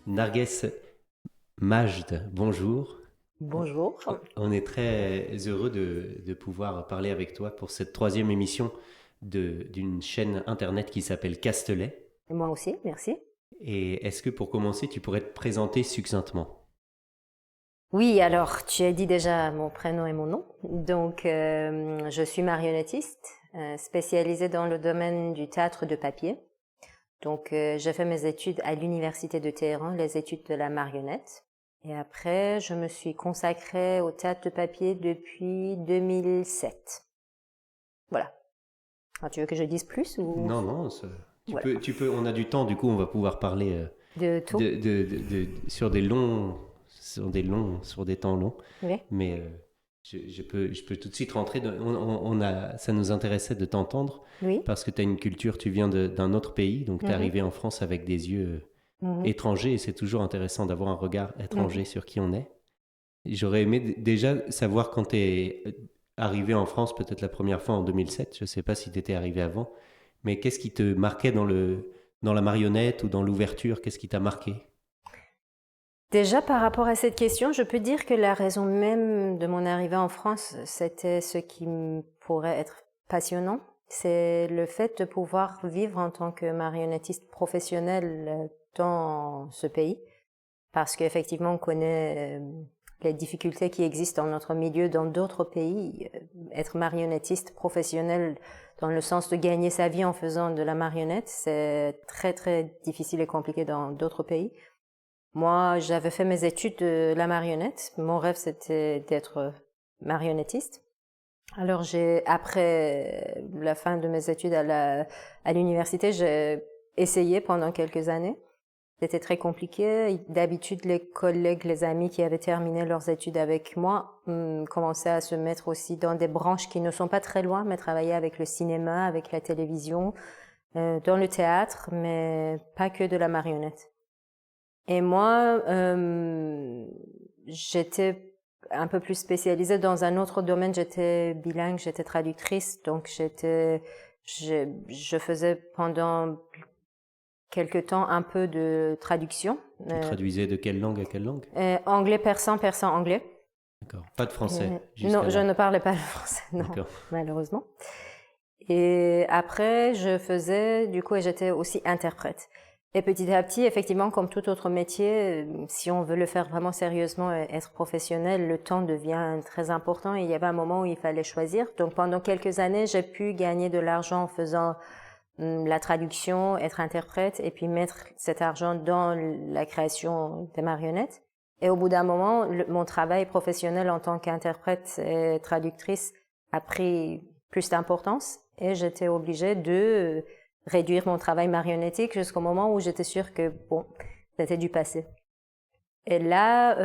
Narges Majd, bonjour. Bonjour. On est très heureux de pouvoir parler avec toi pour cette troisième émission d'une chaîne internet qui s'appelle Castelet. Et moi aussi, merci. Et est-ce que pour commencer, tu pourrais te présenter succinctement? Oui, alors tu as dit déjà mon prénom et mon nom. Donc, je suis marionnettiste, spécialisée dans le domaine du théâtre de papier. Donc, j'ai fait mes études à l'université de Téhéran, les études de la marionnette. Et après, je me suis consacrée au théâtre de papier depuis 2007. Voilà. Alors, tu veux que je dise plus ou Non, non, voilà. on a du temps, du coup, on va pouvoir parler De tout? sur des temps longs. Oui. Mais je peux tout de suite rentrer. Ça nous intéressait de t'entendre Oui. parce que tu as une culture, tu viens d'un autre pays, donc tu es Mhm. arrivé en France avec des yeux Mhm. étrangers et c'est toujours intéressant d'avoir un regard Mhm. étranger sur qui on est. J'aurais aimé déjà savoir quand tu es arrivé en France, peut-être la première fois en 2007, je ne sais pas si tu étais arrivé avant, mais qu'est-ce qui te marquait dans la marionnette ou dans l'ouverture? Qu'est-ce qui t'a marqué? Déjà, par rapport à cette question, je peux dire que la raison même de mon arrivée en France, c'était ce qui pourrait être passionnant. C'est le fait de pouvoir vivre en tant que marionnettiste professionnel dans ce pays. Parce qu'effectivement, on connaît les difficultés qui existent dans notre milieu dans d'autres pays. Être marionnettiste professionnel dans le sens de gagner sa vie en faisant de la marionnette, c'est très très difficile et compliqué dans d'autres pays. Moi, j'avais fait mes études de la marionnette. Mon rêve, c'était d'être marionnettiste. Alors, après la fin de mes études à l'université, j'ai essayé pendant quelques années. C'était très compliqué. D'habitude, les collègues, les amis qui avaient terminé leurs études avec moi commençaient à se mettre aussi dans des branches qui ne sont pas très loin, mais travailler avec le cinéma, avec la télévision, dans le théâtre, mais pas que de la marionnette. Et moi, j'étais un peu plus spécialisée dans un autre domaine. J'étais bilingue, j'étais traductrice, donc je faisais pendant quelque temps un peu de traduction. Tu traduisais de quelle langue à quelle langue? Anglais, persan, persan, anglais. D'accord. Pas de français jusqu'à Non, je là. ne parlais pas le français, non, D'accord. malheureusement. Et après, du coup, j'étais aussi interprète. Et petit à petit, effectivement, comme tout autre métier, si on veut le faire vraiment sérieusement et être professionnel, le temps devient très important et il y avait un moment où il fallait choisir. Donc pendant quelques années, j'ai pu gagner de l'argent en faisant la traduction, être interprète et puis mettre cet argent dans la création des marionnettes. Et au bout d'un moment, mon travail professionnel en tant qu'interprète et traductrice a pris plus d'importance et j'étais obligée de réduire mon travail marionnettique jusqu'au moment où j'étais sûre que bon, c'était du passé. Et là,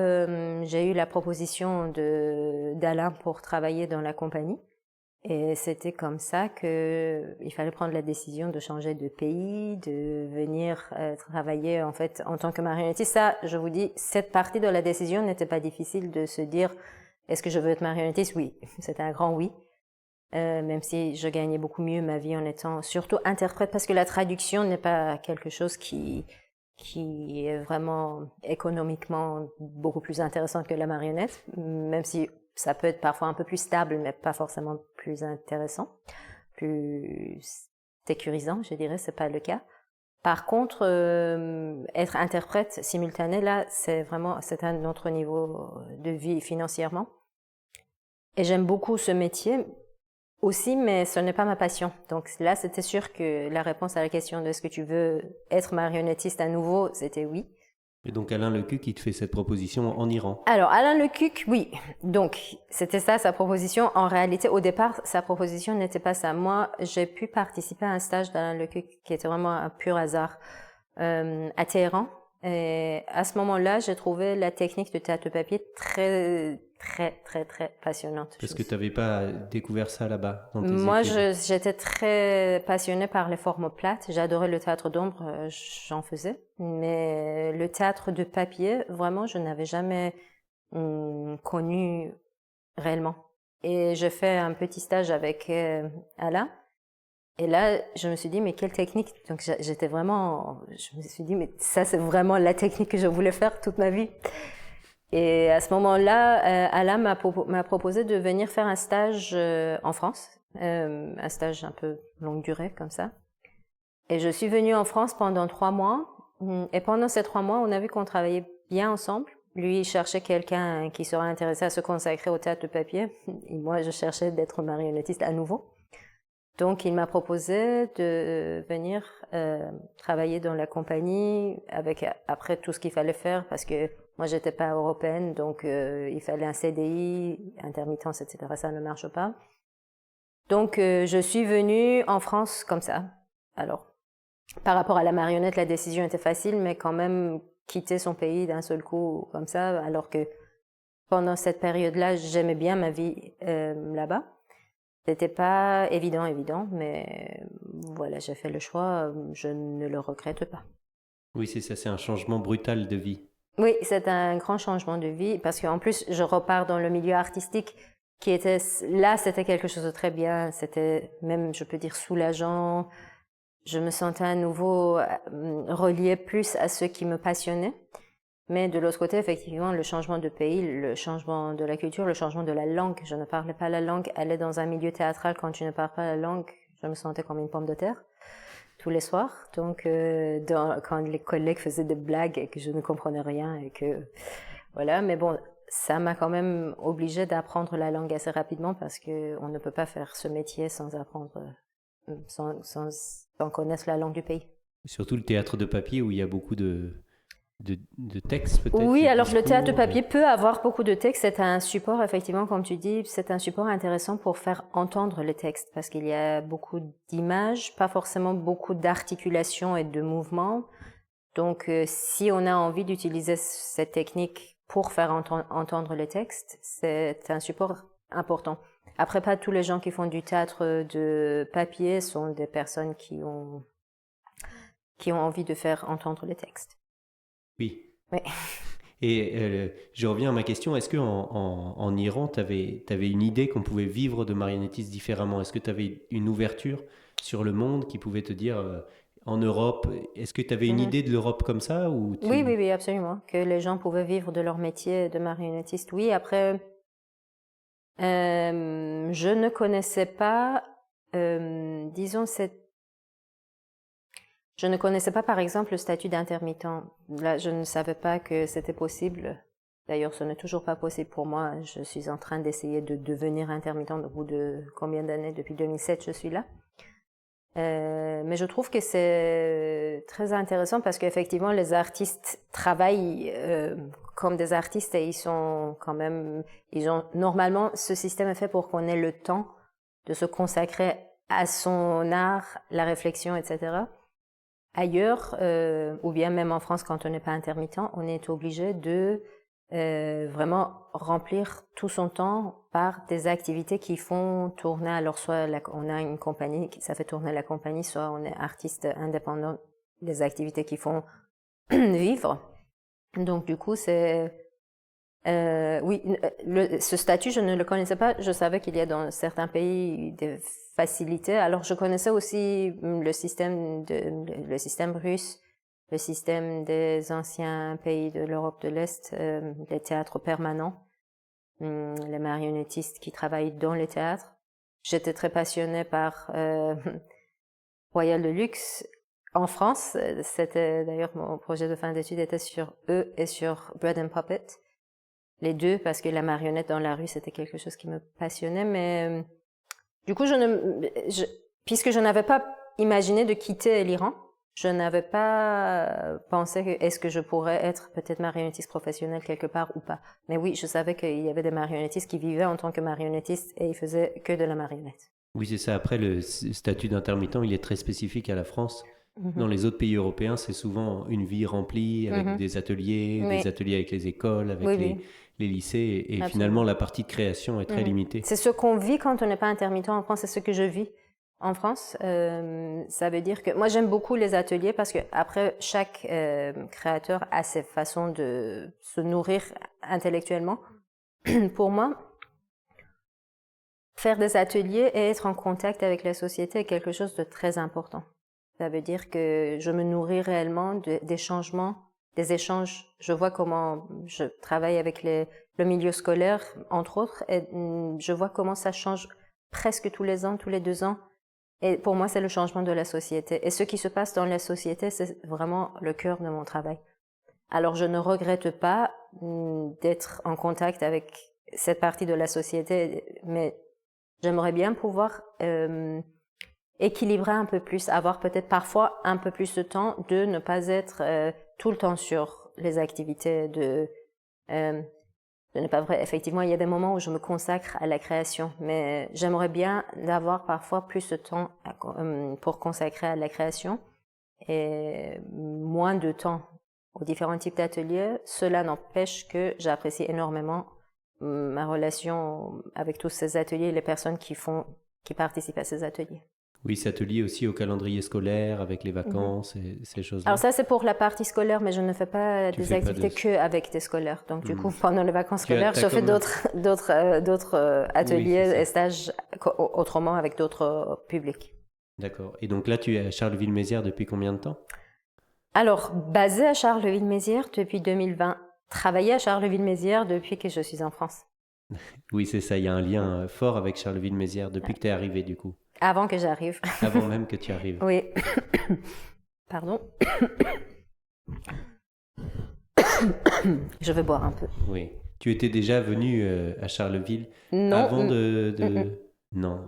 j'ai eu la proposition d'Alain pour travailler dans la compagnie. Et c'était comme ça que il fallait prendre la décision de changer de pays, de venir travailler en fait en tant que marionnettiste. Ça, je vous dis, cette partie de la décision n'était pas difficile de se dire est-ce que je veux être marionnettiste? Oui, c'était un grand oui. Même si je gagnais beaucoup mieux ma vie en étant surtout interprète parce que la traduction n'est pas quelque chose qui est vraiment économiquement beaucoup plus intéressant que la marionnette, même si ça peut être parfois un peu plus stable, mais pas forcément plus intéressant, plus sécurisant, je dirais, c'est pas le cas. Par contre, être interprète simultané, là, c'est un autre niveau de vie financièrement. Et j'aime beaucoup ce métier aussi, mais ce n'est pas ma passion. Donc là, c'était sûr que la réponse à la question de est-ce que tu veux être marionnettiste à nouveau, c'était oui. Et donc Alain Lecu qui te fait cette proposition en Iran. Alors, Alain Lecuc, oui. Donc, c'était ça sa proposition. En réalité, au départ, sa proposition n'était pas ça. Moi, j'ai pu participer à un stage d'Alain Lecuc qui était vraiment un pur hasard à Téhéran. Et à ce moment-là, j'ai trouvé la technique de théâtre de papier très, très, très, très passionnante. Parce que tu n'avais pas découvert ça là-bas dans tes Moi, études. j'étais très passionnée par les formes plates. J'adorais le théâtre d'ombre, j'en faisais. Mais le théâtre de papier, vraiment, je n'avais jamais connu réellement. Et j'ai fait un petit stage avec Alain. Et là, je me suis dit, mais quelle technique? Donc j'étais vraiment, je me suis dit, mais ça c'est vraiment la technique que je voulais faire toute ma vie. Et à ce moment-là, Alain m'a proposé de venir faire un stage en France, un stage un peu longue durée comme ça. Et je suis venue en France pendant 3 mois. Et pendant ces 3 mois, on a vu qu'on travaillait bien ensemble. Lui, il cherchait quelqu'un qui serait intéressé à se consacrer au théâtre de papier. Et moi, je cherchais d'être marionnettiste à nouveau. Donc, il m'a proposé de venir travailler dans la compagnie avec après tout ce qu'il fallait faire parce que moi, j'étais pas européenne, donc il fallait un CDI, intermittence, etc. Ça ne marche pas. Donc, je suis venue en France comme ça. Alors, par rapport à la marionnette, la décision était facile, mais quand même quitter son pays d'un seul coup comme ça, alors que pendant cette période-là, j'aimais bien ma vie là-bas. C'était pas évident, mais voilà, j'ai fait le choix, je ne le regrette pas. Oui, c'est ça, c'est un changement brutal de vie. Oui, c'est un grand changement de vie parce qu'en plus, je repars dans le milieu artistique qui était là, c'était quelque chose de très bien, c'était même, je peux dire, soulageant. Je me sentais à nouveau reliée plus à ce qui me passionnait. Mais de l'autre côté, effectivement, le changement de pays, le changement de la culture, le changement de la langue. Je ne parlais pas la langue. Aller dans un milieu théâtral quand tu ne parles pas la langue, je me sentais comme une pomme de terre tous les soirs. Donc, quand les collègues faisaient des blagues et que je ne comprenais rien et que voilà. Mais bon, ça m'a quand même obligée d'apprendre la langue assez rapidement parce que on ne peut pas faire ce métier sans apprendre, sans connaître la langue du pays. Surtout le théâtre de papier où il y a beaucoup de textes peut-être. Oui, de alors le théâtre de discours. papier peut avoir beaucoup de textes. C'est un support, effectivement, comme tu dis, c'est un support intéressant pour faire entendre les textes parce qu'il y a beaucoup d'images, pas forcément beaucoup d'articulation et de mouvements. Donc, si on a envie d'utiliser cette technique pour faire entendre les textes, c'est un support important. Après, pas tous les gens qui font du théâtre de papier sont des personnes qui ont envie de faire entendre les textes. Oui. Oui. Et je reviens à ma question, est-ce qu'en Iran, tu avais une idée qu'on pouvait vivre de marionnettisme différemment? Est-ce que tu avais une ouverture sur le monde qui pouvait te dire, en Europe, est-ce que tu avais une idée de l'Europe comme ça ou Oui, absolument. Que les gens pouvaient vivre de leur métier de marionnettiste. Oui, après, je ne connaissais pas, disons, je ne connaissais pas, par exemple, le statut d'intermittent. Là, je ne savais pas que c'était possible. D'ailleurs, ce n'est toujours pas possible pour moi. Je suis en train d'essayer de devenir intermittent au bout de combien d'années? Depuis 2007, je suis là. Mais je trouve que c'est très intéressant parce qu'effectivement, les artistes travaillent comme des artistes et ils sont quand même, normalement, ce système est fait pour qu'on ait le temps de se consacrer à son art, la réflexion, etc. Ailleurs, ou bien même en France, quand on n'est pas intermittent, on est obligé de vraiment remplir tout son temps par des activités qui font tourner. Alors soit on a une compagnie, ça fait tourner la compagnie, soit on est artiste indépendant, des activités qui font vivre. Donc du coup, c'est oui, ce statut, je ne le connaissais pas. Je savais qu'il y a dans certains pays des facilités. Alors, je connaissais aussi le système russe, le système des anciens pays de l'Europe de l'Est, les théâtres permanents, les marionnettistes qui travaillent dans les théâtres. J'étais très passionnée par Royal de Luxe. En France, c'était d'ailleurs mon projet de fin d'études était sur eux et sur Bread and Puppet. Les deux, parce que la marionnette dans la rue, c'était quelque chose qui me passionnait, mais du coup, puisque je n'avais pas imaginé de quitter l'Iran, je n'avais pas pensé que est-ce que je pourrais être peut-être marionnettiste professionnelle quelque part ou pas. Mais oui, je savais qu'il y avait des marionnettistes qui vivaient en tant que marionnettistes et ils faisaient que de la marionnette. Oui, c'est ça. Après, le statut d'intermittent, il est très spécifique à la France. Dans les autres pays européens, c'est souvent une vie remplie avec des ateliers avec les écoles, avec les lycées. Et finalement, la partie de création est très limitée. C'est ce qu'on vit quand on n'est pas intermittent en France, c'est ce que je vis en France. Ça veut dire que moi, j'aime beaucoup les ateliers parce que après, chaque créateur a ses façons de se nourrir intellectuellement. Pour moi, faire des ateliers et être en contact avec la société est quelque chose de très important. Ça veut dire que je me nourris réellement des changements, des échanges. Je vois comment je travaille avec le milieu scolaire, entre autres, et je vois comment ça change presque tous les ans, tous les 2 ans. Et pour moi, c'est le changement de la société. Et ce qui se passe dans la société, c'est vraiment le cœur de mon travail. Alors, je ne regrette pas d'être en contact avec cette partie de la société, mais j'aimerais bien pouvoir équilibrer un peu plus, avoir peut-être parfois un peu plus de temps, de ne pas être tout le temps sur les activités, de ne pas vrai. Effectivement, il y a des moments où je me consacre à la création, mais j'aimerais bien d'avoir parfois plus de temps pour consacrer à la création et moins de temps aux différents types d'ateliers. Cela n'empêche que j'apprécie énormément ma relation avec tous ces ateliers et les personnes qui participent à ces ateliers. Oui, c'est atelier aussi au calendrier scolaire, avec les vacances et ces choses-là. Alors ça, c'est pour la partie scolaire, mais je ne fais pas des activités que avec des scolaires. Donc du coup, pendant les vacances scolaires, je fais d'autres ateliers et stages autrement avec d'autres publics. D'accord. Et donc là, tu es à Charleville-Mézières depuis combien de temps? Alors, basée à Charleville-Mézières depuis 2020. Travaillée à Charleville-Mézières depuis que je suis en France. Oui, c'est ça. Il y a un lien fort avec Charleville-Mézières depuis que tu es arrivé, du coup. Avant que j'arrive. Avant même que tu arrives. Oui. Pardon. Je vais boire un peu. Oui. Tu étais déjà venu à Charleville non, avant Non,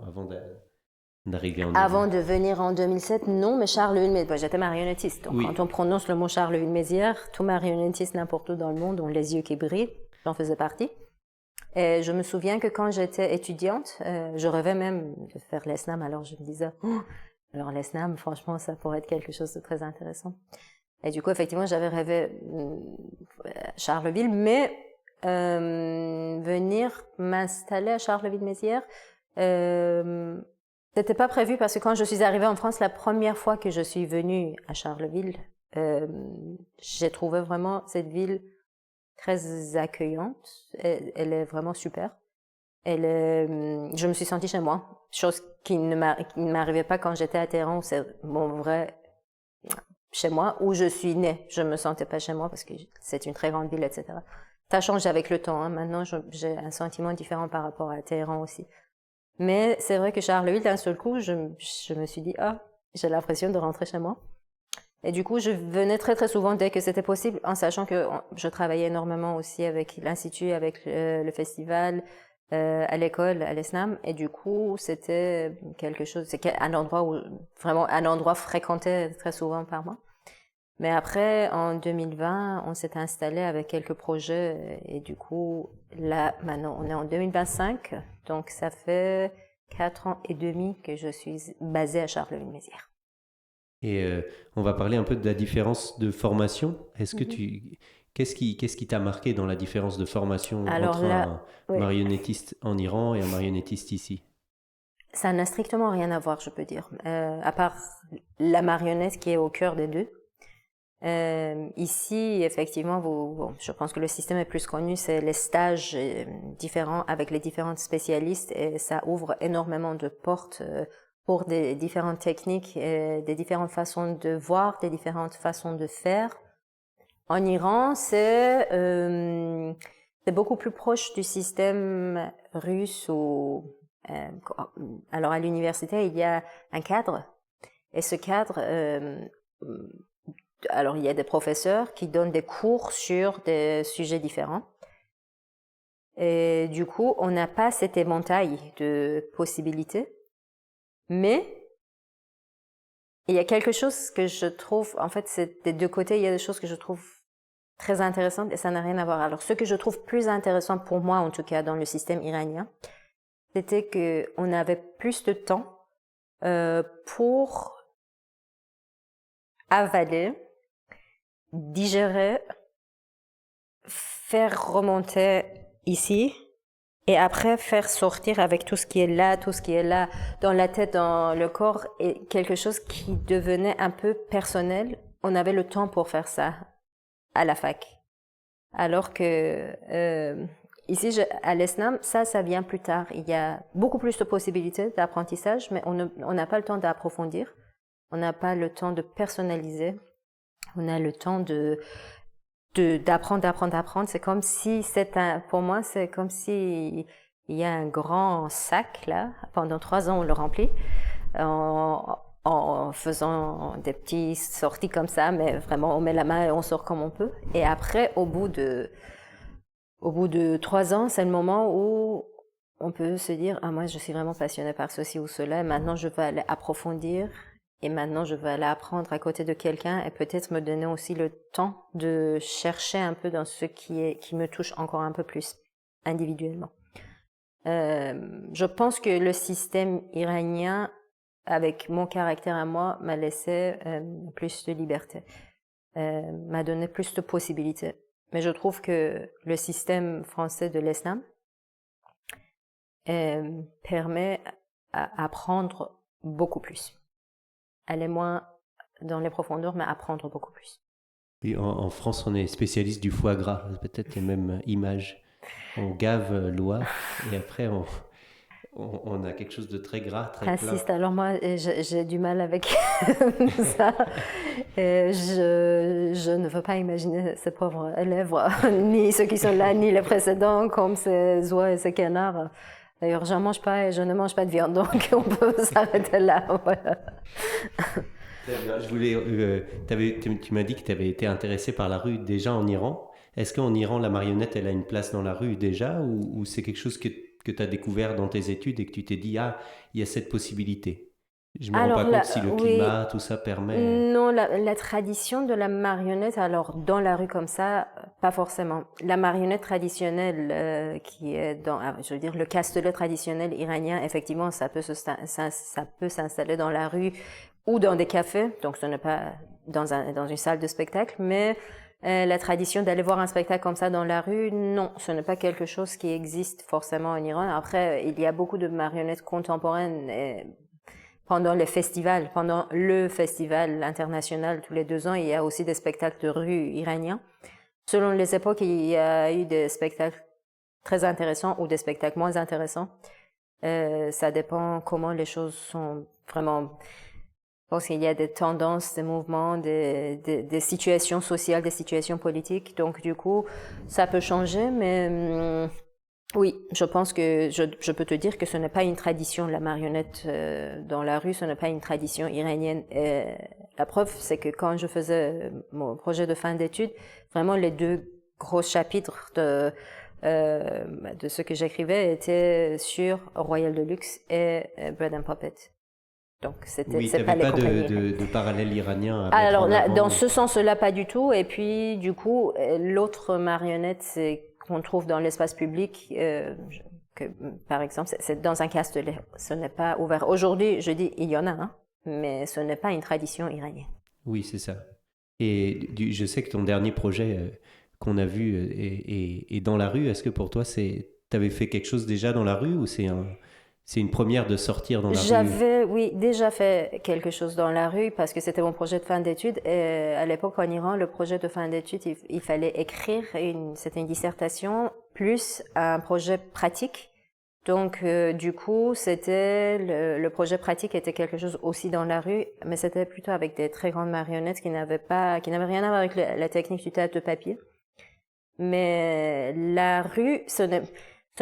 d'arriver en Avant de venir en 2007, non, mais Charleville-Mézières, j'étais marionnettiste. Donc quand on prononce le mot Charleville-Mézières, tout marionnettiste n'importe où dans le monde ont les yeux qui brillent. J'en faisais partie. Et je me souviens que quand j'étais étudiante, je rêvais même de faire l'ESNAM. Alors je me disais, alors l'ESNAM, franchement, ça pourrait être quelque chose de très intéressant. Et du coup, effectivement, j'avais rêvé Charleville, mais venir m'installer à Charleville-Mézières, c'était pas prévu parce que quand je suis arrivée en France, la première fois que je suis venue à Charleville, j'ai trouvé vraiment cette ville très accueillante. Elle est vraiment super. Je me suis sentie chez moi, chose qui ne m'arrivait pas quand j'étais à Téhéran, où c'est mon vrai chez moi, où je suis née. Je me sentais pas chez moi parce que c'est une très grande ville, etc. Ça change avec le temps. Hein. Maintenant, j'ai un sentiment différent par rapport à Téhéran aussi. Mais c'est vrai que Charleville, d'un seul coup, je me suis dit, j'ai l'impression de rentrer chez moi. Et du coup, je venais très très souvent dès que c'était possible, en sachant que je travaillais énormément aussi avec l'Institut, avec le festival, à l'école, à l'ESNAM. Et du coup, c'était quelque chose, c'est un endroit fréquenté très souvent par moi. Mais après, en 2020, on s'est installé avec quelques projets. Et du coup, là, maintenant, on est en 2025. Donc, ça fait 4 ans et demi que je suis basée à Charleville-Mézières. Et on va parler un peu de la différence de formation. Qu'est-ce qui t'a marqué dans la différence de formation entre un marionnettiste en Iran et un marionnettiste ici? Ça n'a strictement rien à voir, je peux dire. À part la marionnette qui est au cœur des deux. Ici, effectivement, je pense que le système est plus connu, c'est les stages différents avec les différents spécialistes et ça ouvre énormément de portes pour des différentes techniques, des différentes façons de voir, des différentes façons de faire. En Iran, c'est beaucoup plus proche du système russe alors à l'université, il y a un cadre et ce cadre alors il y a des professeurs qui donnent des cours sur des sujets différents. Et du coup, on n'a pas cet éventail de possibilités. Mais il y a quelque chose que je trouve, en fait, c'est des deux côtés, il y a des choses que je trouve très intéressantes et ça n'a rien à voir. Alors, ce que je trouve plus intéressant pour moi, en tout cas, dans le système iranien, c'était qu'on avait plus de temps pour avaler, digérer, faire remonter ici et après faire sortir avec tout ce qui est là dans la tête, dans le corps et quelque chose qui devenait un peu personnel. On avait le temps pour faire ça à la fac. Alors que ici, à l'ESNAM, ça vient plus tard. Il y a beaucoup plus de possibilités d'apprentissage, mais on n'a pas le temps d'approfondir. On n'a pas le temps de personnaliser. On a le temps d'apprendre. C'est comme si pour moi, c'est comme si il y a un grand sac, là. Pendant 3 ans, on le remplit. En faisant des petites sorties comme ça, mais vraiment, on met la main et on sort comme on peut. Et après, au bout de 3 ans, c'est le moment où on peut se dire, ah, moi, je suis vraiment passionnée par ceci ou cela, et maintenant, je veux aller approfondir, et maintenant, je veux aller apprendre à côté de quelqu'un, et peut-être me donner aussi le temps de chercher un peu dans ce qui me touche encore un peu plus, individuellement. Je pense que le système iranien, avec mon caractère à moi, m'a laissé plus de liberté, m'a donné plus de possibilités. Mais je trouve que le système français de l'ESNAM permet à apprendre beaucoup plus. Aller moins dans les profondeurs, mais apprendre beaucoup plus. Oui, en France, on est spécialiste du foie gras, peut-être les mêmes images. On gave l'oie et après on a quelque chose de très gras, très Insiste, plat. alors moi j'ai du mal avec ça. Je ne veux pas imaginer ces pauvres lèvres, ni ceux qui sont là, ni les précédents, comme ces oies et ces canards. D'ailleurs, j'en mange pas et je ne mange pas de viande, donc on peut s'arrêter là. Voilà. Je voulais, tu m'as dit que tu avais été intéressé par la rue déjà en Iran. Est-ce qu'en Iran, la marionnette, elle a une place dans la rue déjà ou c'est quelque chose que tu as découvert dans tes études et que tu t'es dit, ah, il y a cette possibilité? Je me rends pas compte si le climat, tout ça permet. Non, la tradition de la marionnette, alors dans la rue comme ça, pas forcément. La marionnette traditionnelle qui est je veux dire, le castelet traditionnel iranien, effectivement, ça peut s'installer dans la rue ou dans des cafés, donc ce n'est pas dans une salle de spectacle, mais la tradition d'aller voir un spectacle comme ça dans la rue, non, ce n'est pas quelque chose qui existe forcément en Iran. Après, il y a beaucoup de marionnettes contemporaines pendant le festival international tous les 2 ans, il y a aussi des spectacles de rue iraniens. Selon les époques, il y a eu des spectacles très intéressants ou des spectacles moins intéressants. Ça dépend comment les choses sont vraiment. Je pense qu'il y a des tendances, des mouvements, des situations sociales, des situations politiques. Donc du coup, ça peut changer, mais oui, je pense que je peux te dire que ce n'est pas une tradition, la marionnette dans la rue, ce n'est pas une tradition iranienne. La preuve, c'est que quand je faisais mon projet de fin d'études, vraiment les 2 gros chapitres de ce que j'écrivais étaient sur Royal Deluxe et Bread and Puppet. Donc Oui, tu n'avais pas de parallèle iranien. Alors dans ce sens-là, pas du tout. Et puis du coup, l'autre marionnette, c'est qu'on trouve dans l'espace public, par exemple, c'est dans un castelet. Ce n'est pas ouvert. Aujourd'hui, je dis, il y en a, hein, mais ce n'est pas une tradition iranienne. Oui, c'est ça. Et je sais que ton dernier projet qu'on a vu est dans la rue. Est-ce que pour toi, tu avais fait quelque chose déjà dans la rue ou c'est une première de sortir dans la rue? J'avais, oui, déjà fait quelque chose dans la rue parce que c'était mon projet de fin d'études. Et à l'époque, en Iran, le projet de fin d'études, il fallait écrire c'était une dissertation plus un projet pratique. Donc, du coup, c'était le projet pratique était quelque chose aussi dans la rue, mais c'était plutôt avec des très grandes marionnettes qui n'avaient rien à voir avec la technique du théâtre de papier. Mais la rue, ce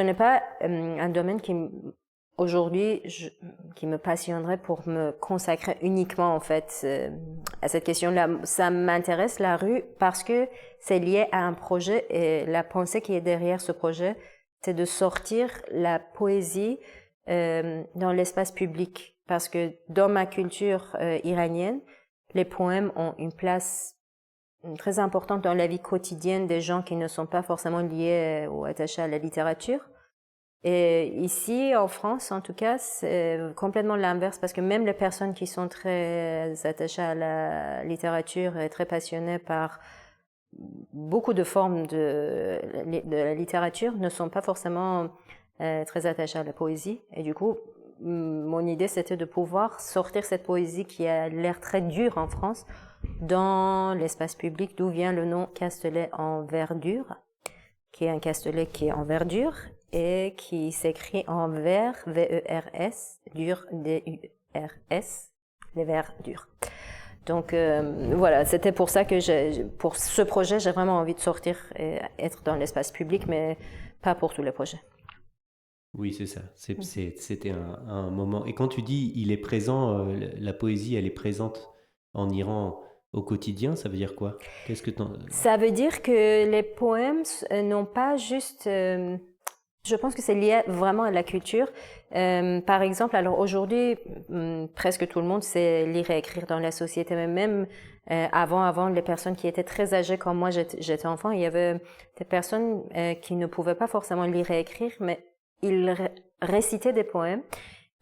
n'est pas un domaine aujourd'hui, qui me passionnerait pour me consacrer uniquement en fait à cette question-là. Ça m'intéresse la rue parce que c'est lié à un projet et la pensée qui est derrière ce projet, c'est de sortir la poésie dans l'espace public. Parce que dans ma culture iranienne, les poèmes ont une place très importante dans la vie quotidienne des gens qui ne sont pas forcément liés ou attachés à la littérature. Et ici, en France, en tout cas, c'est complètement l'inverse parce que même les personnes qui sont très attachées à la littérature et très passionnées par beaucoup de formes de la littérature ne sont pas forcément très attachées à la poésie. Et du coup, mon idée, c'était de pouvoir sortir cette poésie qui a l'air très dure en France dans l'espace public, d'où vient le nom Castelet en verdure, qui est un castelet qui est en verdure et qui s'écrit en vers, V-E-R-S, dur, D-U-R-S, les vers durs. Donc voilà, c'était pour ça que pour ce projet, j'ai vraiment envie de sortir et être dans l'espace public, mais pas pour tous les projets. Oui, c'est ça. C'était un moment. Et quand tu dis il est présent, la poésie, elle est présente en Iran au quotidien, ça veut dire quoi? Qu'est-ce que Ça veut dire que les poèmes n'ont pas juste... je pense que c'est lié vraiment à la culture. Par exemple, alors aujourd'hui, presque tout le monde sait lire et écrire dans la société, mais même avant, les personnes qui étaient très âgées comme moi, j'étais enfant, il y avait des personnes qui ne pouvaient pas forcément lire et écrire, mais ils récitaient des poèmes.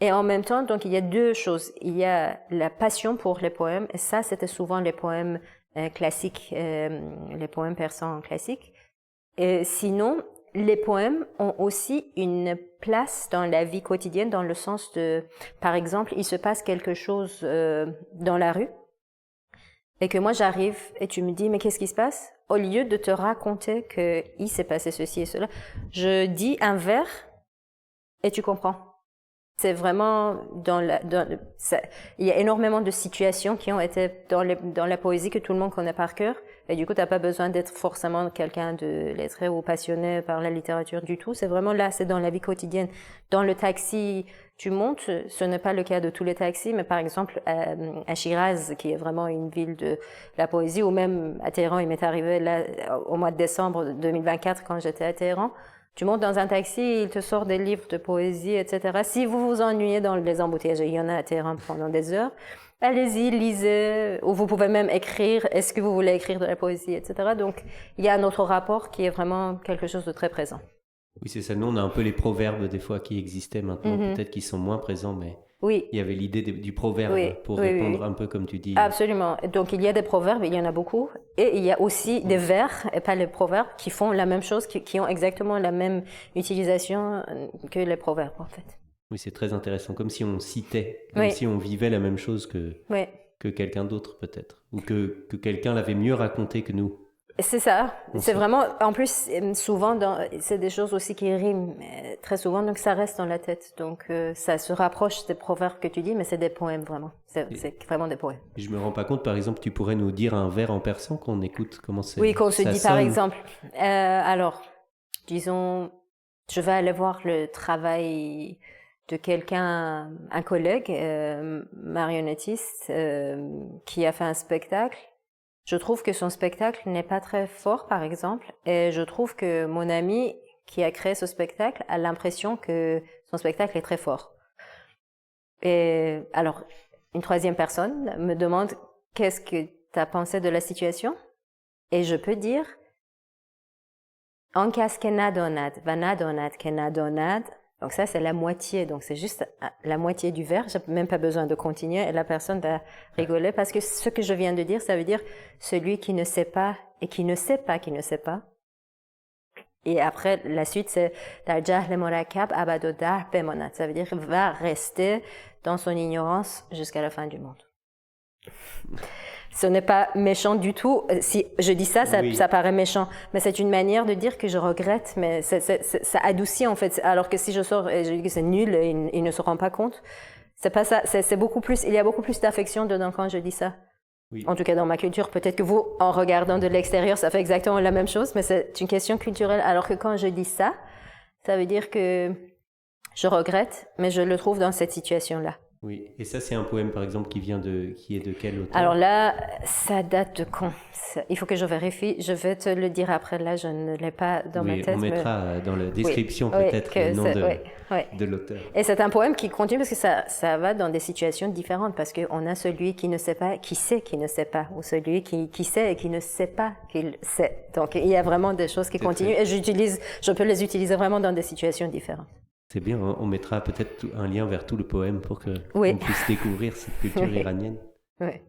Et en même temps, donc, il y a deux choses. Il y a la passion pour les poèmes, et ça, c'était souvent les poèmes classiques, les poèmes persans classiques. Et sinon, les poèmes ont aussi une place dans la vie quotidienne, dans le sens de, par exemple, il se passe quelque chose dans la rue, et que moi j'arrive et tu me dis, mais qu'est-ce qui se passe? Au lieu de te raconter qu'il s'est passé ceci et cela, je dis un vers et tu comprends. C'est vraiment il y a énormément de situations qui ont été dans la poésie que tout le monde connaît par cœur. Et du coup, t'as pas besoin d'être forcément quelqu'un de lettré ou passionné par la littérature du tout. C'est vraiment là, c'est dans la vie quotidienne. Dans le taxi, tu montes. Ce n'est pas le cas de tous les taxis, mais par exemple, à Shiraz, qui est vraiment une ville de la poésie, ou même à Téhéran, il m'est arrivé là, au mois de décembre 2024, quand j'étais à Téhéran. Tu montes dans un taxi, il te sort des livres de poésie, etc. Si vous vous ennuyez dans les embouteillages, il y en a à Téhéran pendant des heures, allez-y, lisez, ou vous pouvez même écrire, est-ce que vous voulez écrire de la poésie, etc. Donc, il y a un autre rapport qui est vraiment quelque chose de très présent. Oui, c'est ça. Nous, on a un peu les proverbes des fois qui existaient maintenant, peut-être qu'ils sont moins présents, mais oui. Il y avait l'idée du proverbe pour répondre un peu comme tu dis. Absolument. Donc, il y a des proverbes, il y en a beaucoup, et il y a aussi des vers, et pas les proverbes, qui font la même chose, qui ont exactement la même utilisation que les proverbes, en fait. Oui, c'est très intéressant, comme si on citait, comme si on vivait la même chose que quelqu'un d'autre peut-être, ou que quelqu'un l'avait mieux raconté que nous. C'est ça, c'est vraiment, en plus, souvent, c'est des choses aussi qui riment très souvent, donc ça reste dans la tête. Donc ça se rapproche des proverbes que tu dis, mais c'est des poèmes vraiment, c'est vraiment des poèmes. Je me rends pas compte, par exemple, tu pourrais nous dire un vers en persan qu'on écoute, comment c'est? Oui, qu'on se dit par exemple. Alors, disons, je vais aller voir le travail de quelqu'un, un collègue marionnettiste qui a fait un spectacle. Je trouve que son spectacle n'est pas très fort, par exemple, et je trouve que mon ami qui a créé ce spectacle a l'impression que son spectacle est très fort. Et alors, une troisième personne me demande qu'est-ce que tu as pensé de la situation, et je peux dire Ankas kenadonad, vanadonad kenadonad. Donc ça, c'est la moitié. Donc c'est juste la moitié du vers. J'ai même pas besoin de continuer et la personne va rigoler parce que ce que je viens de dire, ça veut dire celui qui ne sait pas et qui ne sait pas qui ne sait pas. Et après, la suite, c'est Dar jahl morakab abadodar bemonat. Ça veut dire va rester dans son ignorance jusqu'à la fin du monde. Ce n'est pas méchant du tout. Si je dis ça, ça paraît méchant. Mais c'est une manière de dire que je regrette, mais ça adoucit en fait. Alors que si je sors et je dis que c'est nul, ils ne se rendent pas compte. C'est pas ça. C'est beaucoup plus, il y a beaucoup plus d'affection dedans quand je dis ça. Oui. En tout cas, dans ma culture, peut-être que vous, en regardant de l'extérieur, ça fait exactement la même chose, mais c'est une question culturelle. Alors que quand je dis ça, ça veut dire que je regrette, mais je le trouve dans cette situation-là. Oui, et ça c'est un poème par exemple qui est de quel auteur? Alors là, ça date de quand? Il faut que je vérifie, je vais te le dire après, là je ne l'ai pas dans ma tête. On mettra dans la description peut-être le nom de l'auteur. Et c'est un poème qui continue parce que ça va dans des situations différentes, parce qu'on a celui qui ne sait pas, qui sait qu'il ne sait pas, ou celui qui sait et qui ne sait pas qu'il sait. Donc il y a vraiment des choses qui continuent et je peux les utiliser vraiment dans des situations différentes. C'est bien, on mettra peut-être un lien vers tout le poème pour qu'on puisse découvrir cette culture iranienne. Oui.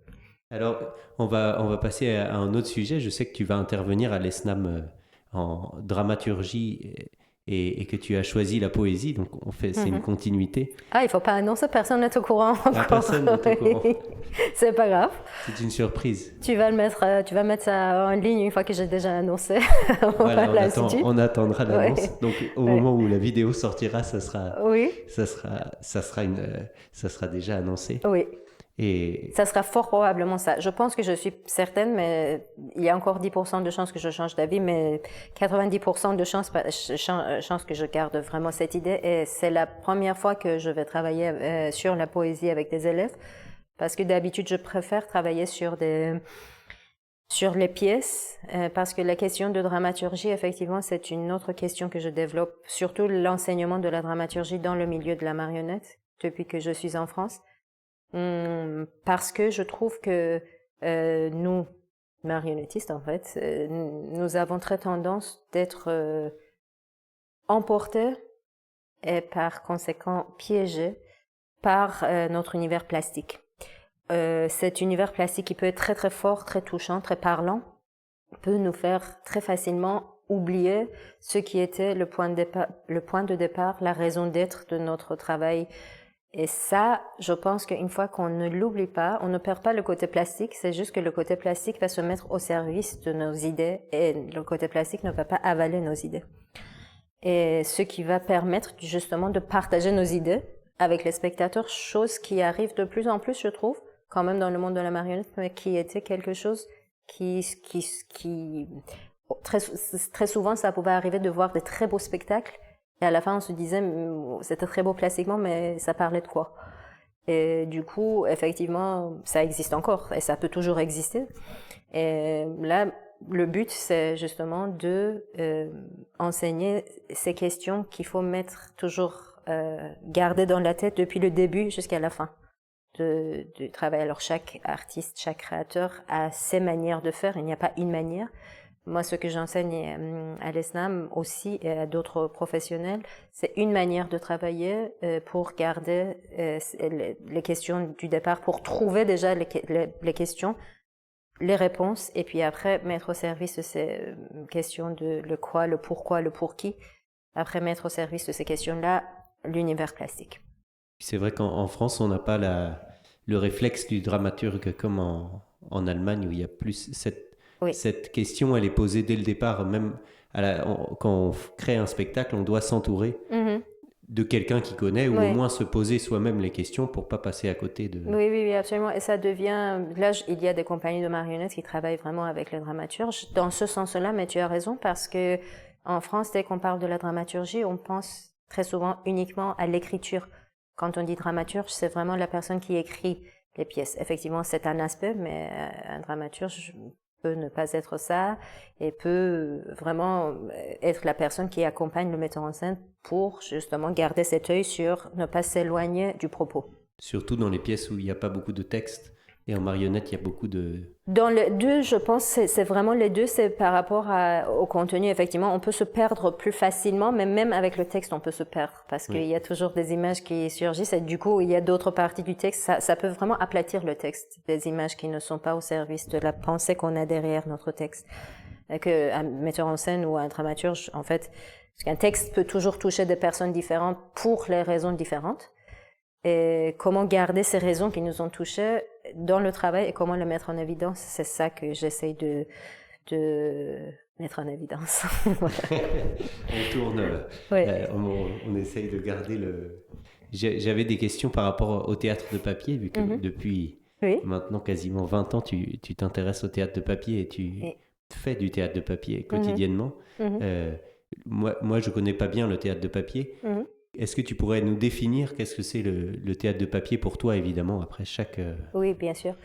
Alors, on va passer à un autre sujet. Je sais que tu vas intervenir à l'ESNAM en dramaturgie et que tu as choisi la poésie, donc c'est une continuité. Ah, il faut pas annoncer, personne n'est au courant encore. Ah, personne n'est au courant. C'est pas grave. C'est une surprise. Tu vas mettre ça en ligne une fois que j'ai déjà annoncé. Voilà, Voilà, on attendra l'annonce. Ouais. Donc au Ouais. moment où la vidéo sortira, Oui, ça sera déjà annoncé. oui. Et Ça sera fort probablement ça. Je pense que je suis certaine, mais il y a encore 10% de chances que je change d'avis, mais 90% de chances que je garde vraiment cette idée. Et c'est la première fois que je vais travailler sur la poésie avec des élèves, parce que d'habitude, je préfère travailler sur les pièces, parce que la question de dramaturgie, effectivement, c'est une autre question que je développe, surtout l'enseignement de la dramaturgie dans le milieu de la marionnette, depuis que je suis en France. Parce que je trouve que nous, marionnettistes en fait, nous avons très tendance d'être emportés et par conséquent piégés par notre univers plastique. Cet univers plastique qui peut être très très fort, très touchant, très parlant, peut nous faire très facilement oublier ce qui était le point de départ, la raison d'être de notre travail. Et ça, je pense qu'une fois qu'on ne l'oublie pas, on ne perd pas le côté plastique, c'est juste que le côté plastique va se mettre au service de nos idées et le côté plastique ne va pas avaler nos idées. Et ce qui va permettre justement de partager nos idées avec les spectateurs, chose qui arrive de plus en plus, je trouve, quand même dans le monde de la marionnette, mais qui était quelque chose qui très souvent, ça pouvait arriver de voir des très beaux spectacles. Et à la fin, on se disait, c'était très beau plastiquement, mais ça parlait de quoi? Et du coup, effectivement, ça existe encore et ça peut toujours exister. Et là, le but, c'est justement de enseigner ces questions qu'il faut mettre toujours, garder dans la tête depuis le début jusqu'à la fin du travail. Alors, chaque artiste, chaque créateur a ses manières de faire. Il n'y a pas une manière. Moi, ce que j'enseigne à l'ESNAM aussi et à d'autres professionnels, c'est une manière de travailler pour garder les questions du départ, pour trouver déjà les questions, les réponses, et puis après mettre au service de ces questions de le quoi, le pourquoi, le pour qui, après mettre au service de ces questions-là l'univers plastique. c'est vrai qu'en France, on n'a pas le réflexe du dramaturge comme en Allemagne où il y a plus Oui. cette question, elle est posée dès le départ. Même quand on crée un spectacle, on doit s'entourer de quelqu'un qui connaît ou au Oui. moins se poser soi-même les questions pour pas passer à côté de... Oui, oui, oui, absolument. Et ça devient... Là, il y a des compagnies de marionnettes qui travaillent vraiment avec les dramaturges dans ce sens-là, mais tu as raison parce que en France, dès qu'on parle de la dramaturgie, on pense très souvent uniquement à l'écriture. Quand on dit dramaturge, c'est vraiment la personne qui écrit les pièces. Effectivement, c'est un aspect, mais un dramaturge peut ne pas être ça et peut vraiment être la personne qui accompagne le metteur en scène pour justement garder cet œil sur ne pas s'éloigner du propos. Surtout dans les pièces où il n'y a pas beaucoup de texte. Et en marionnette, il y a beaucoup de... Dans les deux, je pense c'est vraiment les deux, c'est par rapport au contenu. Effectivement, on peut se perdre plus facilement, mais même avec le texte, on peut se perdre parce qu'il y a toujours des images qui surgissent et du coup, il y a d'autres parties du texte. Ça peut vraiment aplatir le texte, des images qui ne sont pas au service de la pensée qu'on a derrière notre texte. Qu'un metteur en scène ou un dramaturge, en fait, parce qu'un texte peut toujours toucher des personnes différentes pour les raisons différentes. Et comment garder ces raisons qui nous ont touchés dans le travail et comment le mettre en évidence, c'est ça que j'essaye de mettre en évidence. On tourne, on essaye de garder le... J'avais des questions par rapport au théâtre de papier, vu que depuis maintenant quasiment 20 ans, tu t'intéresses au théâtre de papier et tu fais du théâtre de papier quotidiennement. Moi, je connais pas bien le théâtre de papier. Est-ce que tu pourrais nous définir qu'est-ce que c'est le théâtre de papier pour toi, évidemment, après chaque... Oui, bien sûr.